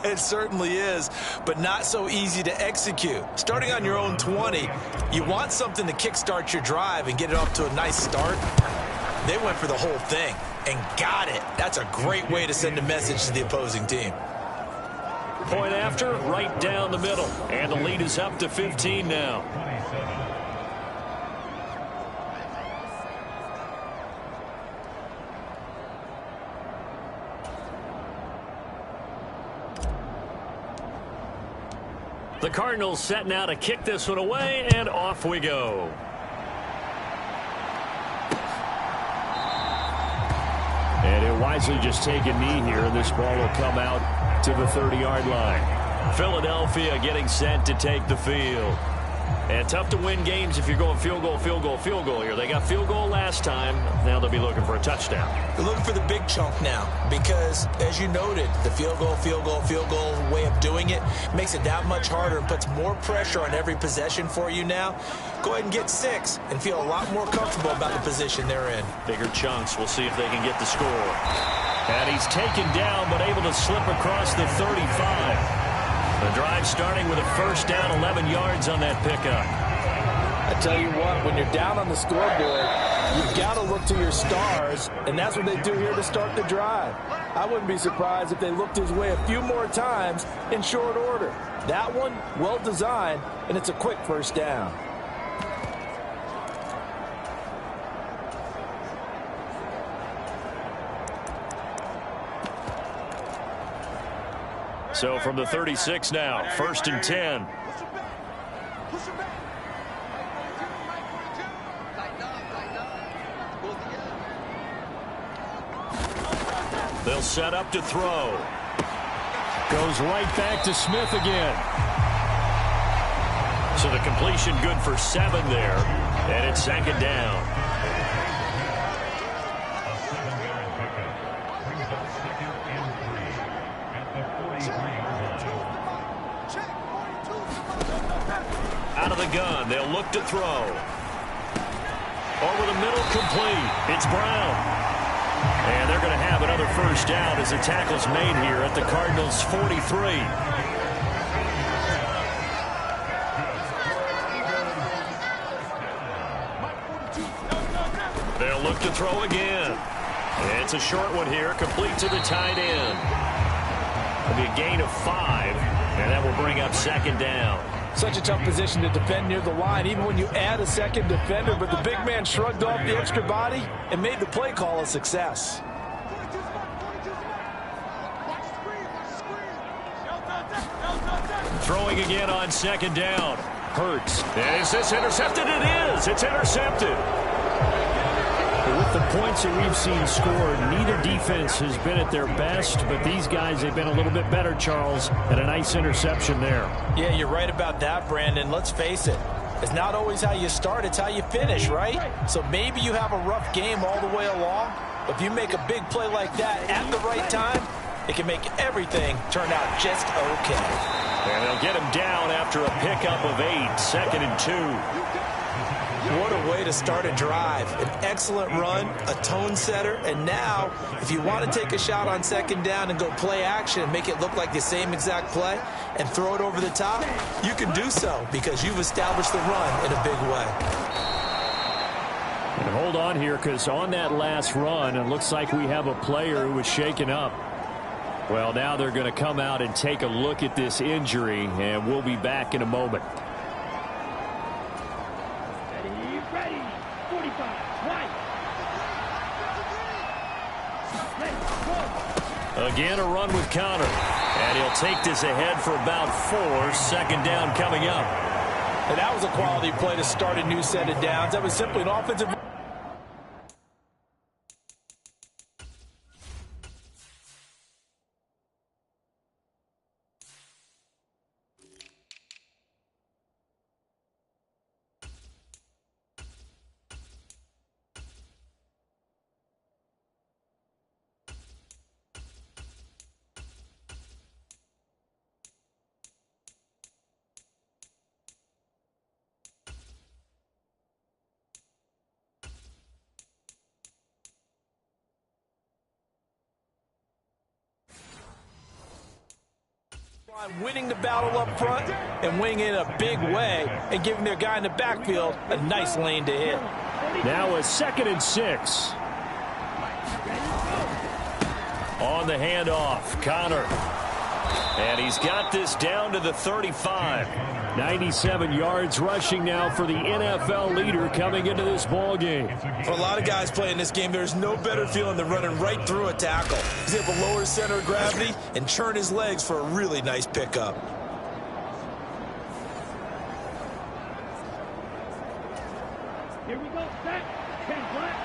It certainly is, but not so easy to execute. Starting on your own 20, you want something to kickstart your drive and get it off to a nice start. They went for the whole thing and got it. That's a great way to send a message to the opposing team. Point after, right down the middle. And the lead is up to 15 now. The Cardinals set now to kick this one away, and off we go. And he'll wisely just take a knee here, and this ball will come out to the 30-yard line. Philadelphia getting set to take the field. And tough to win games if you're going field goal, field goal, field goal here. They got field goal last time. Now they'll be looking for a touchdown. They're looking for the big chunk now because, as you noted, the field goal way of doing it makes it that much harder and puts more pressure on every possession for you now. Go ahead and get 6 and feel a lot more comfortable about the position they're in. Bigger chunks. We'll see if they can get the score. And he's taken down but able to slip across the 35. The drive starting with a first down, 11 yards on that pickup. I tell you what, when you're down on the scoreboard, you've got to look to your stars, and that's what they do here to start the drive. I wouldn't be surprised if they looked his way a few more times in short order. That one, well designed, and it's a quick first down. So from the 36 now, 1st and 10. They'll set up to throw. Goes right back to Smith again. So the completion good for 7 there. And it's 2nd down. Out of the gun, they'll look to throw. Over the middle, complete. It's Brown. And they're going to have another first down as the tackle's made here at the Cardinals' 43. They'll look to throw again. It's a short one here, complete to the tight end. It'll be a gain of 5, and that will bring up 2nd down. Such a tough position to defend near the line, even when you add a second defender, but the big man shrugged off the extra body and made the play call a success. Throwing again on 2nd down. Hurts. Is this intercepted? It is. It's intercepted. With the points that we've seen scored, neither defense has been at their best, but these guys have been a little bit better, Charles, and a nice interception there. Yeah, you're right about that, Brandon. Let's face it. It's not always how you start, it's how you finish, right? So maybe you have a rough game all the way along, but if you make a big play like that at the right time, it can make everything turn out just okay. And they'll get him down after a pickup of 8, 2nd and 2. What a way to start a drive. An excellent run, a tone setter, and now, if you want to take a shot on 2nd down and go play action and make it look like the same exact play and throw it over the top, you can do so because you've established the run in a big way. And hold on here, because on that last run, it looks like we have a player who was shaken up. Well, now they're going to come out and take a look at this injury, and we'll be back in a moment. Ready, 45, right. Again, a run with Connor. And he'll take this ahead for about 4. 2nd down coming up. And that was a quality play to start a new set of downs. That was simply an offensive... winning the battle up front and winning in a big way and giving their guy in the backfield a nice lane to hit. Now a 2nd and 6. On the handoff, Connor. And he's got this down to the 35. 97 yards rushing now for the NFL leader coming into this ball game. For a lot of guys playing this game, there's no better feeling than running right through a tackle. He's able to lower his center of gravity and churn his legs for a really nice pickup. Here we go, set, 10 flat.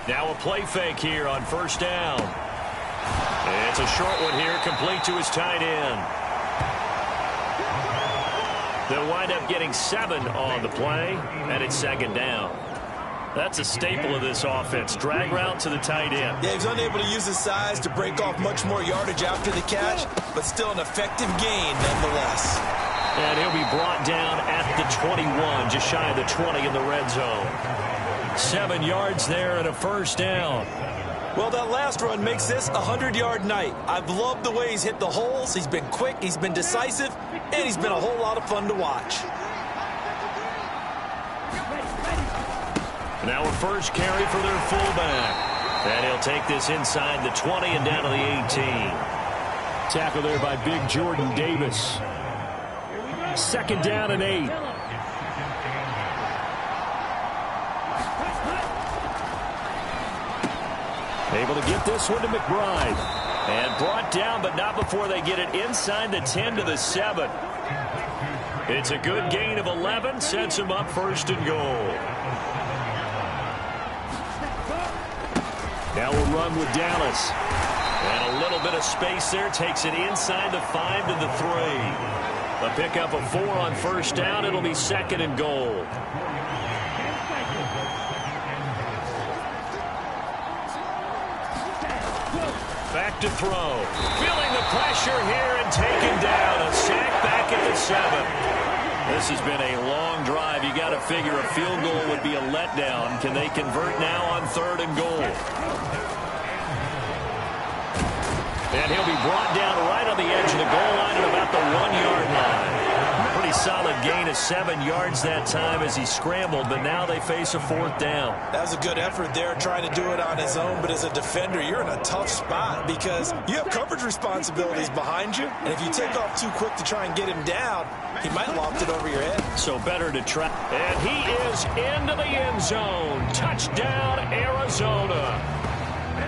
Now a play fake here on 1st down. It's a short one here, complete to his tight end. They'll wind up getting 7 on the play, and it's second down. That's a staple of this offense. Drag route to the tight end. Yeah, he's unable to use his size to break off much more yardage after the catch, but still an effective gain nonetheless. And he'll be brought down at the 21, just shy of the 20 in the red zone. 7 yards there and a first down. Well, that last run makes this a 100-yard night. I've loved the way he's hit the holes. He's been quick, he's been decisive, and he's been a whole lot of fun to watch. Now a first carry for their fullback. And he'll take this inside the 20 and down to the 18. Tackle there by big Jordan Davis. Second down and 8. Able to get this one to McBride. And brought down, but not before they get it inside the 10 to the 7. It's a good gain of 11. Sets him up first and goal. Now we'll run with Dallas. And a little bit of space there. Takes it inside the 5 to the 3. A pickup of 4 on first down. It'll be second and goal. Back to throw. Feeling the pressure here and taken down. A sack back at the 7. This has been a long drive. You got to figure a field goal would be a letdown. Can they convert now on third and goal? And he'll be brought down right on the edge of the goal line at about the 1-yard line. Pretty solid gain of 7 yards that time as he scrambled, but now they face a fourth down. That was a good effort there trying to do it on his own, but as a defender, you're in a tough spot because you have coverage responsibilities behind you, and if you take off too quick to try and get him down, he might have lopped it over your head. So better to try. And he is into the end zone. Touchdown, Arizona.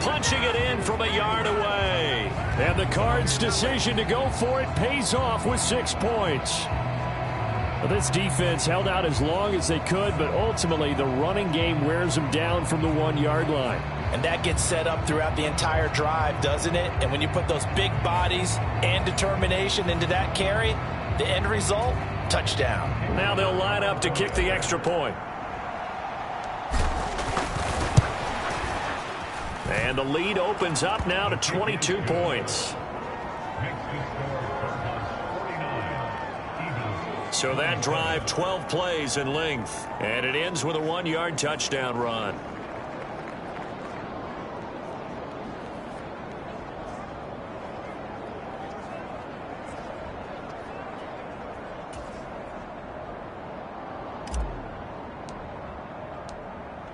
Punching it in from a yard away. And the Cards' decision to go for it pays off with 6 points. Well, this defense held out as long as they could, but ultimately the running game wears them down from the 1-yard line. And that gets set up throughout the entire drive, doesn't it? And when you put those big bodies and determination into that carry, the end result, touchdown. Now they'll line up to kick the extra point. And the lead opens up now to 22 points. So that drive, 12 plays in length. And it ends with a 1-yard touchdown run.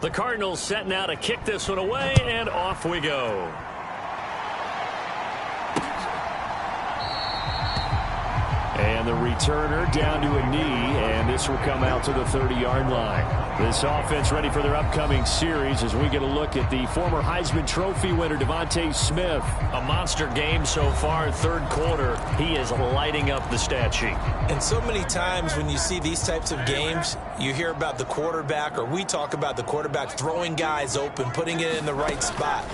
The Cardinals set now to kick this one away, and off we go. And the returner down to a knee, and this will come out to the 30-yard line. This offense ready for their upcoming series as we get a look at the former Heisman Trophy winner, Devontae Smith. A monster game so far, third quarter. He is lighting up the stat sheet. And so many times when you see these types of games, you hear about the quarterback, or we talk about the quarterback throwing guys open, putting it in the right spot.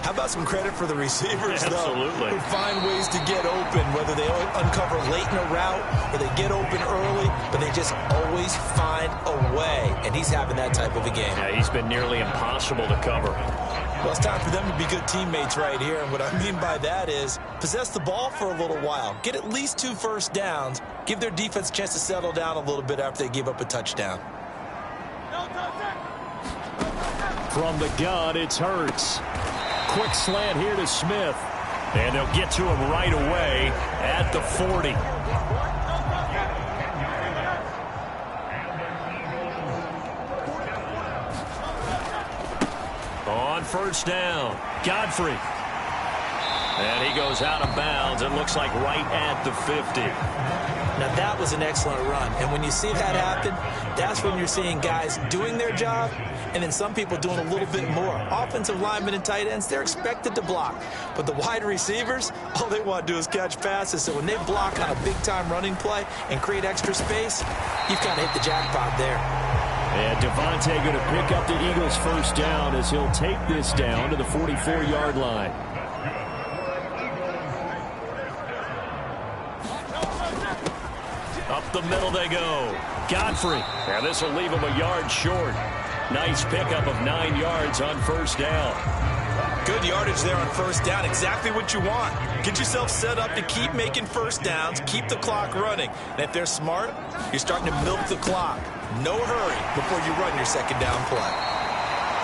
How about some credit for the receivers, Absolutely. though, who find ways to get open, whether they uncover late in a route or they get open early, but they just always find a way, and he's having that type of a game. Yeah, he's been nearly impossible to cover. Well, it's time for them to be good teammates right here, and what I mean by that is possess the ball for a little while, get at least 2 first downs, give their defense a chance to settle down a little bit after they give up a touchdown. From the gun, it's Hurts. Quick slant here to Smith. And they'll get to him right away at the 40. On first down, Godfrey. And he goes out of bounds. It looks like right at the 50. Now, that was an excellent run. And when you see that happen, that's when you're seeing guys doing their job and then some people doing a little bit more. Offensive linemen and tight ends, they're expected to block. But the wide receivers, all they want to do is catch passes. So when they block on a big-time running play and create extra space, you've kind of hit the jackpot there. And Devontae going to pick up the Eagles' first down as he'll take this down to the 44-yard line. the middle they go. Godfrey. And this will leave him a yard short. Nice pickup of 9 yards on first down. Good yardage there on first down. Exactly what you want. Get yourself set up to keep making first downs, keep the clock running. And if they're smart, you're starting to milk the clock. No hurry before you run your second down play.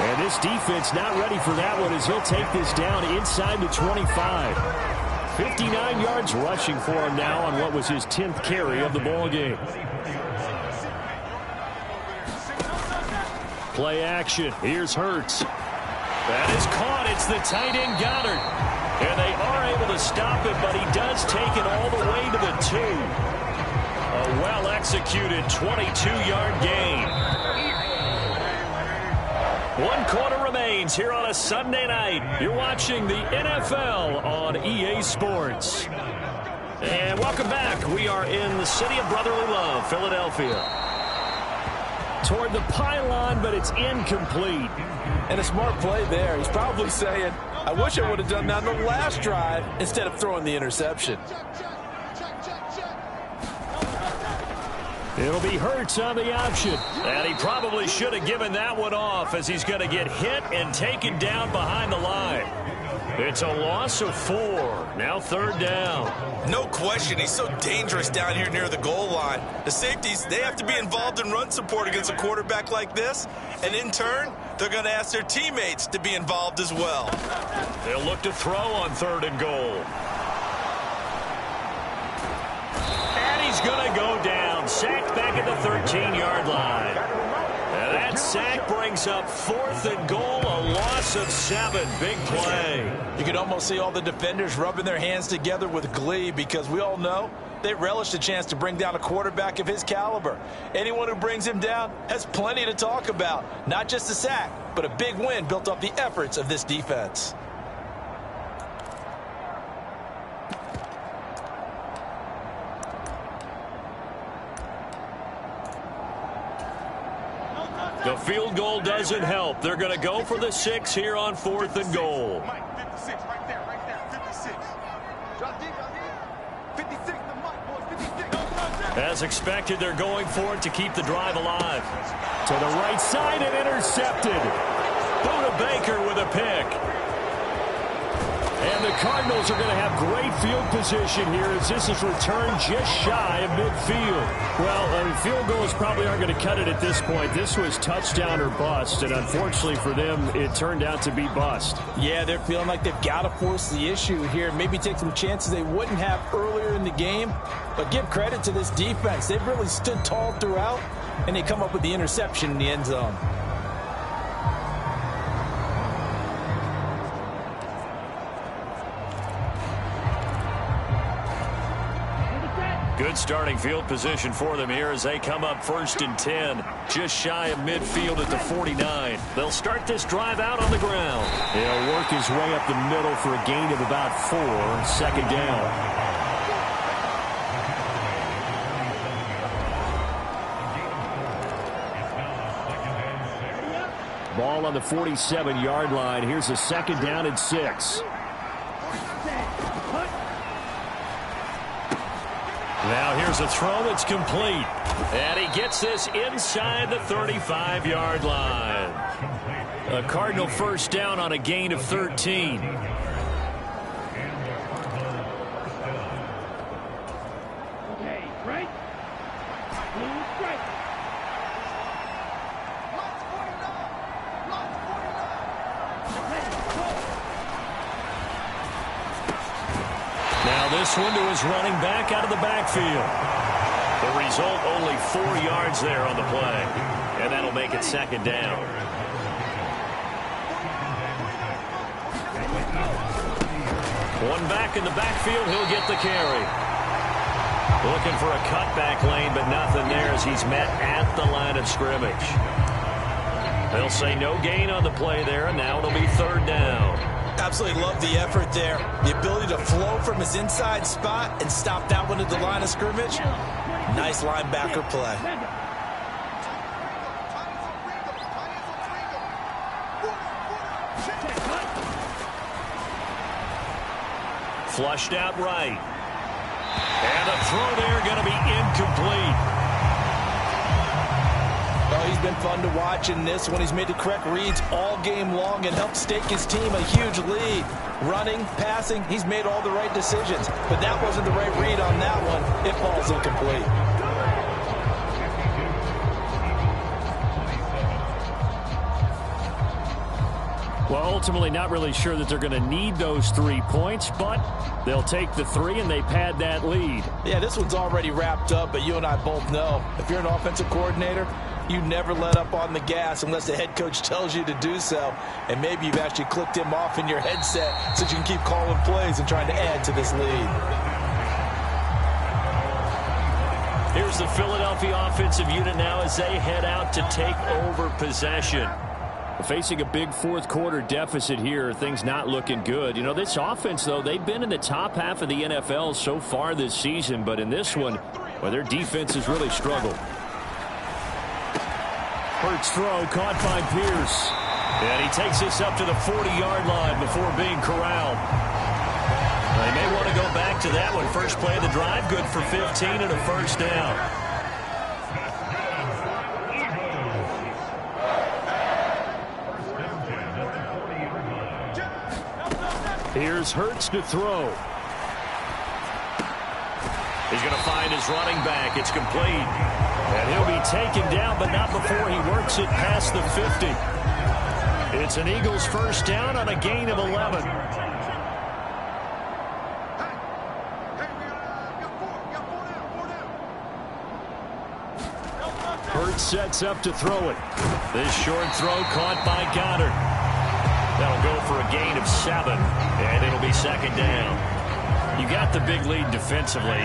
And this defense not ready for that one as he'll take this down inside the 25. 59 yards rushing for him now on what was his 10th carry of the ball game. Play action. Here's Hurts. That is caught. It's the tight end Goddard. And they are able to stop it, but he does take it all the way to the 2. A well-executed 22-yard gain. 1 quarter remains here on a Sunday night. You're watching the NFL on EA Sports. And welcome back. We are in the city of brotherly love, Philadelphia. Toward the pylon, but it's incomplete. And a smart play there. He's probably saying, I wish I would have done that on the last drive instead of throwing the interception. It'll be Hurts on the option. And he probably should have given that one off as he's going to get hit and taken down behind the line. It's a loss of 4. Now third down. No question, he's so dangerous down here near the goal line. The safeties, they have to be involved in run support against a quarterback like this. And in turn, they're going to ask their teammates to be involved as well. They'll look to throw on 3rd and goal. And he's going to go down. Sacked back at the 13-yard line. And that sack brings up 4th and goal, a loss of 7. Big play. You can almost see all the defenders rubbing their hands together with glee because we all know they relish the chance to bring down a quarterback of his caliber. Anyone who brings him down has plenty to talk about. Not just a sack, but a big win built off the efforts of this defense. The field goal doesn't help. They're going to go for the 6 here on 4th and goal. Mike, 56, right there, 56. Drop deep, 56, the Mike, boys, 56. As expected, they're going for it to keep the drive alive. To the right side and intercepted. Buda Baker with a pick. And the Cardinals are going to have great field position here as this is returned just shy of midfield. Well, field goals probably aren't going to cut it at this point. This was touchdown or bust, and unfortunately for them, it turned out to be bust. Yeah, they're feeling like they've got to force the issue here. Maybe take some chances they wouldn't have earlier in the game. But give credit to this defense. They've really stood tall throughout, and they come up with the interception in the end zone. Good starting field position for them here as they come up 1st and 10, just shy of midfield at the 49. They'll start this drive out on the ground. He'll work his way up the middle for a gain of about 4, 2nd down. Ball on the 47-yard line. Here's a 2nd down and 6. Now here's a throw that's complete. And he gets this inside the 35-yard line. A Cardinal first down on a gain of 13. Okay, right? Right. Now this one to his running back out of the backfield. The result, only 4 yards there on the play. And that'll make it 2nd down. One back in the backfield, he'll get the carry. Looking for a cutback lane, but nothing there as he's met at the line of scrimmage. They'll say no gain on the play there, and now it'll be 3rd down. Absolutely love the effort there. The ability to flow from his inside spot and stop that one at the line of scrimmage. Nice linebacker play. Flushed out right. And the throw there going to be incomplete. Oh, he's been fun to watch in this one. He's made the correct reads all game long and helped stake his team a huge lead. Running, passing, he's made all the right decisions. But that wasn't the right read on that one. It falls incomplete. Well, ultimately not really sure that they're going to need those 3 points, but they'll take the 3 and they pad that lead. Yeah, this one's already wrapped up, but you and I both know if you're an offensive coordinator, you never let up on the gas unless the head coach tells you to do so. And maybe you've actually clicked him off in your headset so you can keep calling plays and trying to add to this lead. Here's the Philadelphia offensive unit now as they head out to take over possession. Facing a big fourth quarter deficit here, things not looking good. You know, this offense, though, they've been in the top half of the NFL so far this season, but in this one, well, their defense has really struggled. Hurts throw caught by Pierce. And he takes this up to the 40-yard line before being corralled. They may want to go back to that one. First play of the drive, good for 15 and a first down. Here's Hurts to throw. He's going to find his running back. It's complete. And he'll be taken down, but not before he works it past the 50. It's an Eagles first down on a gain of 11. Hurts sets up to throw it. This short throw caught by Goddard. That'll go for a gain of 7, and it'll be second down. You got the big lead defensively,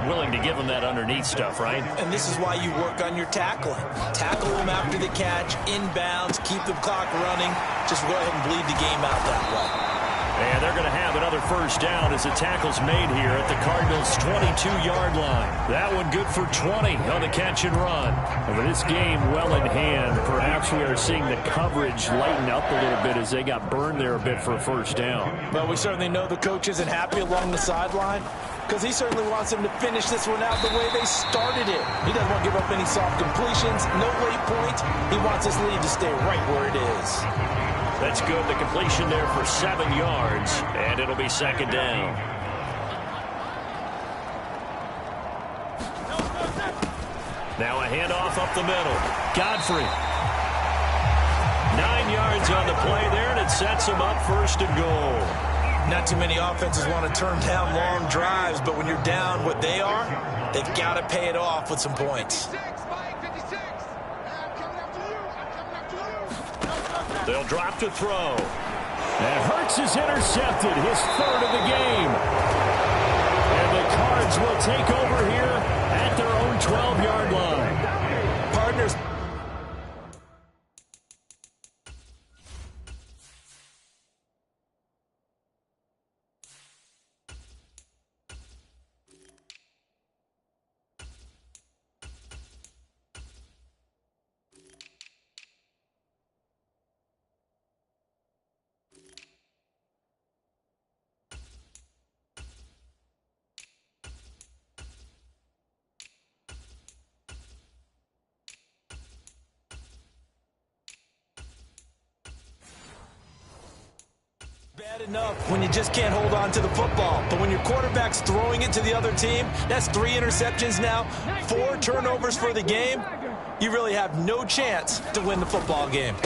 willing to give them that underneath stuff, right? And this is why you work on your tackling. Tackle them after the catch, inbounds, keep the clock running. Just go ahead and bleed the game out that way. And they're going to have another first down as the tackle's made here at the Cardinals' 22-yard line. That one good for 20 on the catch and run. Over this game well in hand, perhaps we are seeing the coverage lighten up a little bit as they got burned there a bit for a first down. Well, we certainly know the coach isn't happy along the sideline because he certainly wants them to finish this one out the way they started it. He doesn't want to give up any soft completions, no late points. He wants his lead to stay right where it is. That's good. The completion there for 7 yards, and it'll be second down. Now a handoff up the middle. Godfrey. 9 yards on the play there, and it sets him up first and goal. Not too many offenses want to turn down long drives, but when you're down what they are, they've got to pay it off with some points. They'll drop to throw. And Hurts is intercepted, his third of the game. And the Cards will take over here at their own 12-yard line. Partners. Bad enough when you just can't hold on to the football. But when your quarterback's throwing it to the other team, that's 3 interceptions now, 4 turnovers for the game. You really have no chance to win the football game.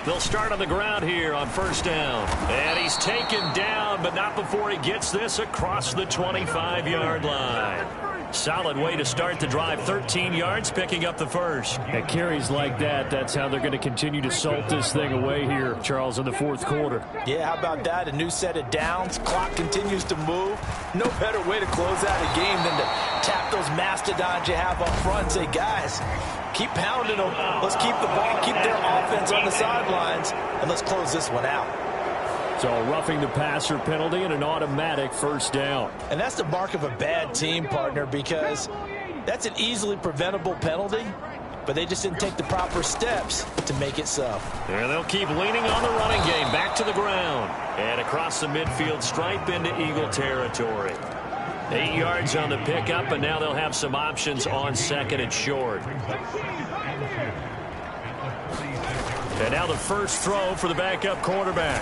They'll start on the ground here on first down. And he's taken down, but not before he gets this across the 25-yard line. Solid way to start the drive. 13 yards, picking up the first. At carries like that, that's how they're going to continue to salt this thing away here, Charles, in the fourth quarter. Yeah, how about that? A new set of downs. Clock continues to move. No better way to close out a game than to tap those mastodons you have up front and say, guys, keep pounding them. Let's keep the ball, keep their offense on the sidelines, and let's close this one out. So roughing the passer penalty and an automatic first down. And that's the mark of a bad team, partner, because that's an easily preventable penalty, but they just didn't take the proper steps to make it so. And they'll keep leaning on the running game. Back to the ground. And across the midfield stripe into Eagle territory. 8 yards on the pickup, and now they'll have some options on second and short. And now the first throw for the backup quarterback.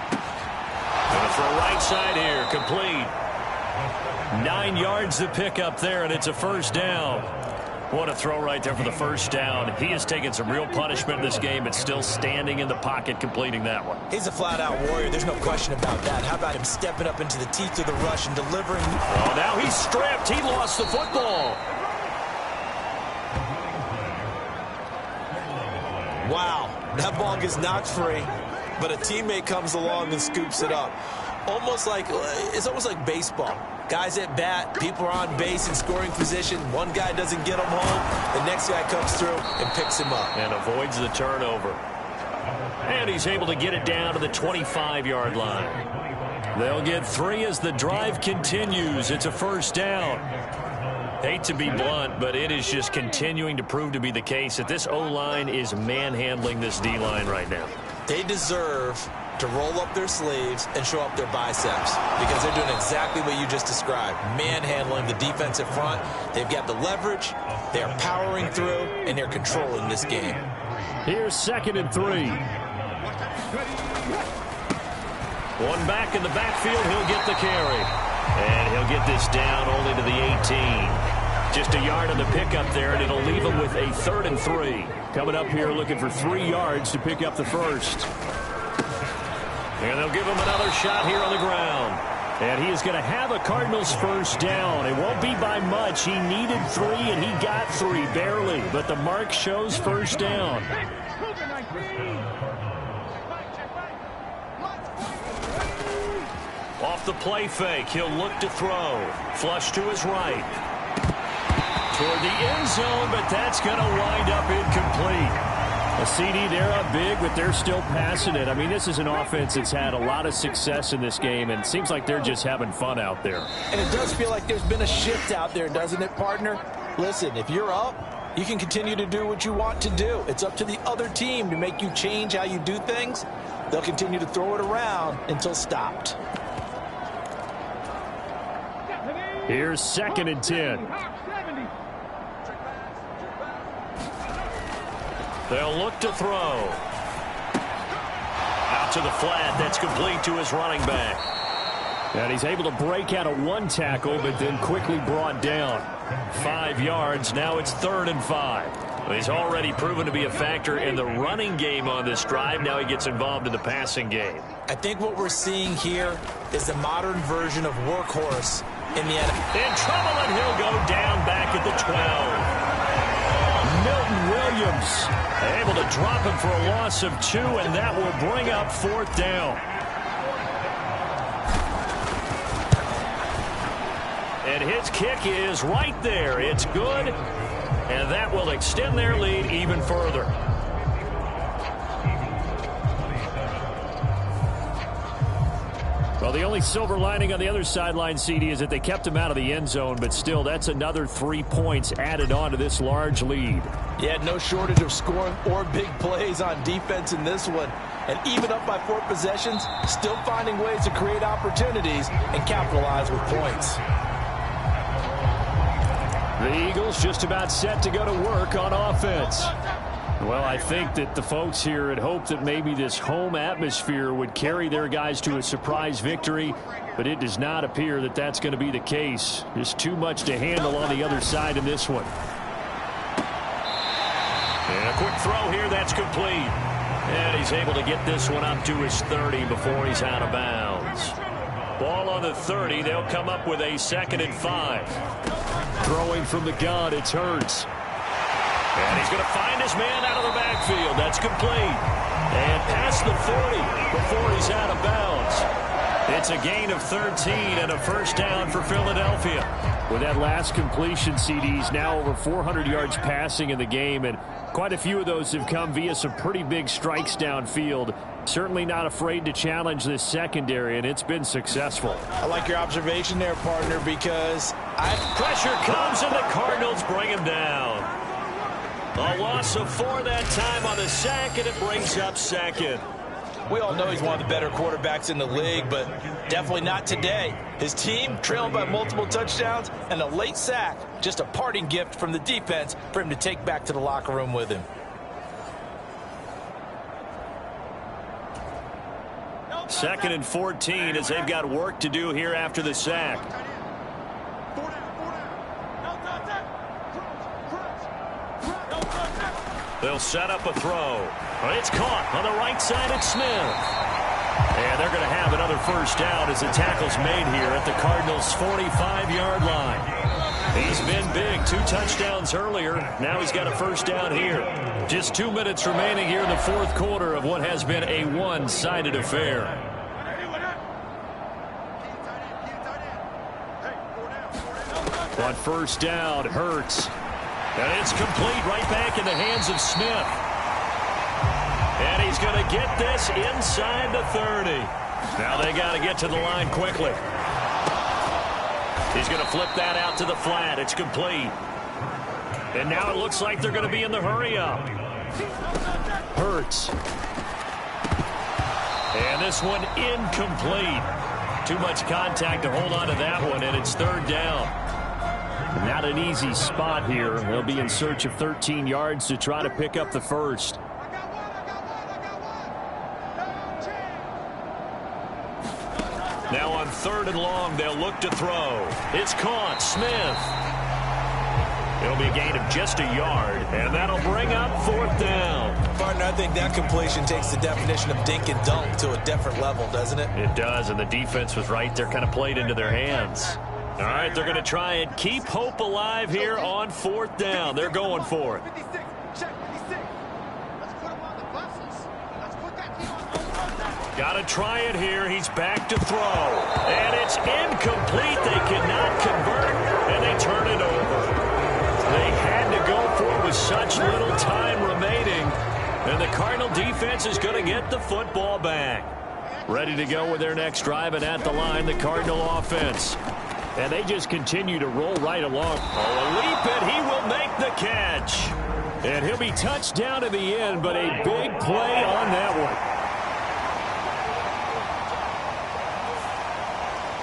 Going to throw right side here, complete. 9 yards to pick up there, and it's a first down. What a throw right there for the first down. He has taken some real punishment in this game, but still standing in the pocket, completing that one. He's a flat-out warrior. There's no question about that. How about him stepping up into the teeth of the rush and delivering? Oh, now he's stripped. He lost the football. Wow, that ball gets knocked free, but a teammate comes along and scoops it up. It's almost like baseball. Guys at bat, people are on base in scoring position. One guy doesn't get him home. The next guy comes through and picks him up. And avoids the turnover. And he's able to get it down to the 25-yard line. They'll get 3 as the drive continues. It's a first down. Hate to be blunt, but it is just continuing to prove to be the case that this O-line is manhandling this D-line right now. They deserve to roll up their sleeves and show up their biceps because they're doing exactly what you just described, manhandling the defensive front. They've got the leverage, they're powering through, and they're controlling this game. Here's 2nd and 3. One back in the backfield, he'll get the carry. And he'll get this down only to the 18. Just a yard on the pickup there, and it'll leave him with a 3rd and 3. Coming up here looking for 3 yards to pick up the first. And they'll give him another shot here on the ground. And he is going to have a Cardinals first down. It won't be by much. He needed 3, and he got 3, barely. But the mark shows first down. Off the play fake, he'll look to throw. Flush to his right. Toward the end zone, but that's going to wind up incomplete. A CD, they're up big, but they're still passing it. I mean, this is an offense that's had a lot of success in this game, and it seems like they're just having fun out there. And it does feel like there's been a shift out there, doesn't it, partner? Listen, if you're up, you can continue to do what you want to do. It's up to the other team to make you change how you do things. They'll continue to throw it around until stopped. Here's 2nd and 10. They'll look to throw. Out to the flat. That's complete to his running back. And he's able to break out of 1 tackle, but then quickly brought down. 5 yards. Now it's 3rd and 5. He's already proven to be a factor in the running game on this drive. Now he gets involved in the passing game. I think what we're seeing here is the modern version of workhorse in the NFL. In trouble, and he'll go down back at the 12. Milton Williams able to drop him for a loss of 2, and that will bring up 4th down. And his kick is right there. It's good, and that will extend their lead even further. Well, the only silver lining on the other sideline, CD, is that they kept him out of the end zone, but still, that's another 3 points added on to this large lead. Yeah, no shortage of scoring or big plays on defense in this one. And even up by 4 possessions, still finding ways to create opportunities and capitalize with points. The Eagles just about set to go to work on offense. Well, I think that the folks here had hoped that maybe this home atmosphere would carry their guys to a surprise victory, but it does not appear that that's going to be the case. There's too much to handle on the other side in this one. And a quick throw here, that's complete. And he's able to get this one up to his 30 before he's out of bounds. Ball on the 30. They'll come up with a 2nd and 5. Throwing from the gun, it's Hurts. And he's going to find his man out of the backfield. That's complete. And past the 40 before he's out of bounds. It's a gain of 13 and a first down for Philadelphia. With that last completion, CD's now over 400 yards passing in the game, and quite a few of those have come via some pretty big strikes downfield. Certainly not afraid to challenge this secondary, and it's been successful. I like your observation there, partner, because pressure comes, and the Cardinals bring him down. A loss of 4 that time on the sack, and it brings up 2nd. We all know he's one of the better quarterbacks in the league, but definitely not today. His team trailing by multiple touchdowns and a late sack. Just a parting gift from the defense for him to take back to the locker room with him. Second and 14 as they've got work to do here after the sack. They'll set up a throw. It's caught on the right side at Smith. And they're going to have another first down as the tackle's made here at the Cardinals' 45-yard line. He's been big. 2 touchdowns earlier. Now he's got a first down here. Just 2 minutes remaining here in the fourth quarter of what has been a one-sided affair. On first down, Hurts. And it's complete right back in the hands of Smith. And he's going to get this inside the 30. Now they got to get to the line quickly. He's going to flip that out to the flat. It's complete. And now it looks like they're going to be in the hurry-up. Hurts. And this one incomplete. Too much contact to hold on to that one, and it's third down. Not an easy spot here. They'll be in search of 13 yards to try to pick up the first. Now on third and long, they'll look to throw. It's caught. Smith. It'll be a gain of just a yard, and that'll bring up fourth down. Partner, I think that completion takes the definition of dink and dunk to a different level, doesn't it? It does, and the defense was right there, kind of played into their hands. All right, they're going to try and keep hope alive here on fourth down. They're going for it. Got to try it here. He's back to throw. And it's incomplete. They cannot convert, and they turn it over. They had to go for it with such little time remaining. And the Cardinal defense is going to get the football back. Ready to go with their next drive, and at the line, the Cardinal offense. And they just continue to roll right along. Oh, a leap, and he will make the catch. And he'll be touched down in the end, but a big play on that one.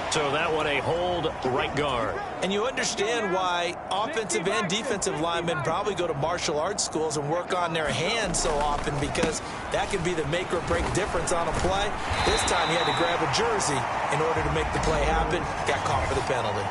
So that one a hold right guard. And you understand why offensive and defensive linemen probably go to martial arts schools and work on their hands so often, because that could be the make or break difference on a play. This time he had to grab a jersey in order to make the play happen. Got caught for the penalty.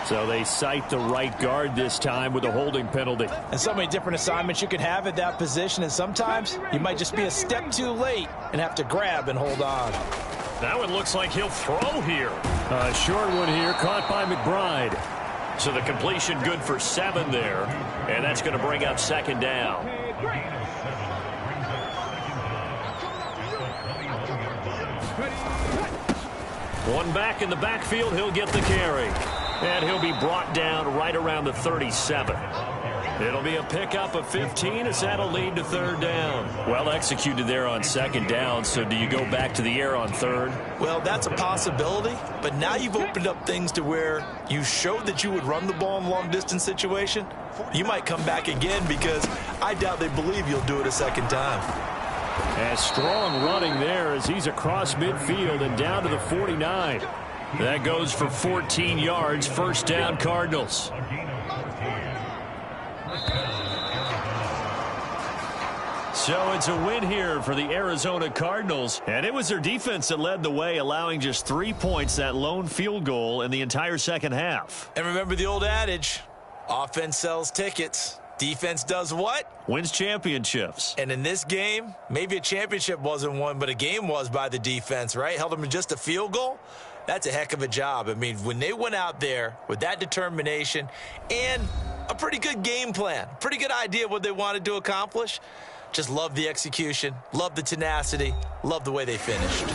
So they cite the right guard this time with a holding penalty. And so many different assignments you can have at that position, and sometimes you might just be a step too late and have to grab and hold on. That one looks like he'll throw here. A short one here, caught by McBride. So the completion good for 7 there, and that's going to bring up second down. One back in the backfield, he'll get the carry. And he'll be brought down right around the 37. It'll be a pickup of 15 as that'll lead to third down. Well executed there on second down, so do you go back to the air on third? Well, that's a possibility, but now you've opened up things to where you showed that you would run the ball in a long-distance situation. You might come back again, because I doubt they believe you'll do it a second time. And strong running there as he's across midfield and down to the 49. That goes for 14 yards, first down Cardinals. So it's a win here for the Arizona Cardinals. And it was their defense that led the way, allowing just 3 points, that lone field goal in the entire second half. And remember the old adage, offense sells tickets. Defense does what? Wins championships. And in this game, maybe a championship wasn't won, but a game was by the defense, right? Held them to just a field goal. That's a heck of a job. I mean, when they went out there with that determination and a pretty good game plan, pretty good idea of what they wanted to accomplish, just love the execution, love the tenacity, love the way they finished.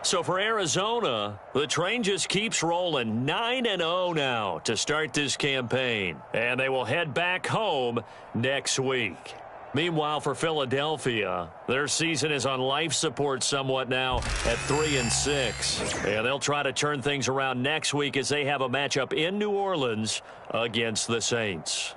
So for Arizona, the train just keeps rolling. 9-0 now to start this campaign. And they will head back home next week. Meanwhile, for Philadelphia, their season is on life support somewhat now at 3-6. And they'll try to turn things around next week as they have a matchup in New Orleans against the Saints.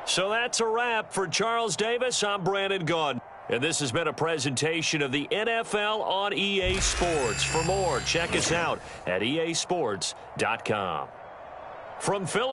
So that's a wrap. For Charles Davis, I'm Brandon Gaudin. And this has been a presentation of the NFL on EA Sports. For more, check us out at easports.com. From Philly.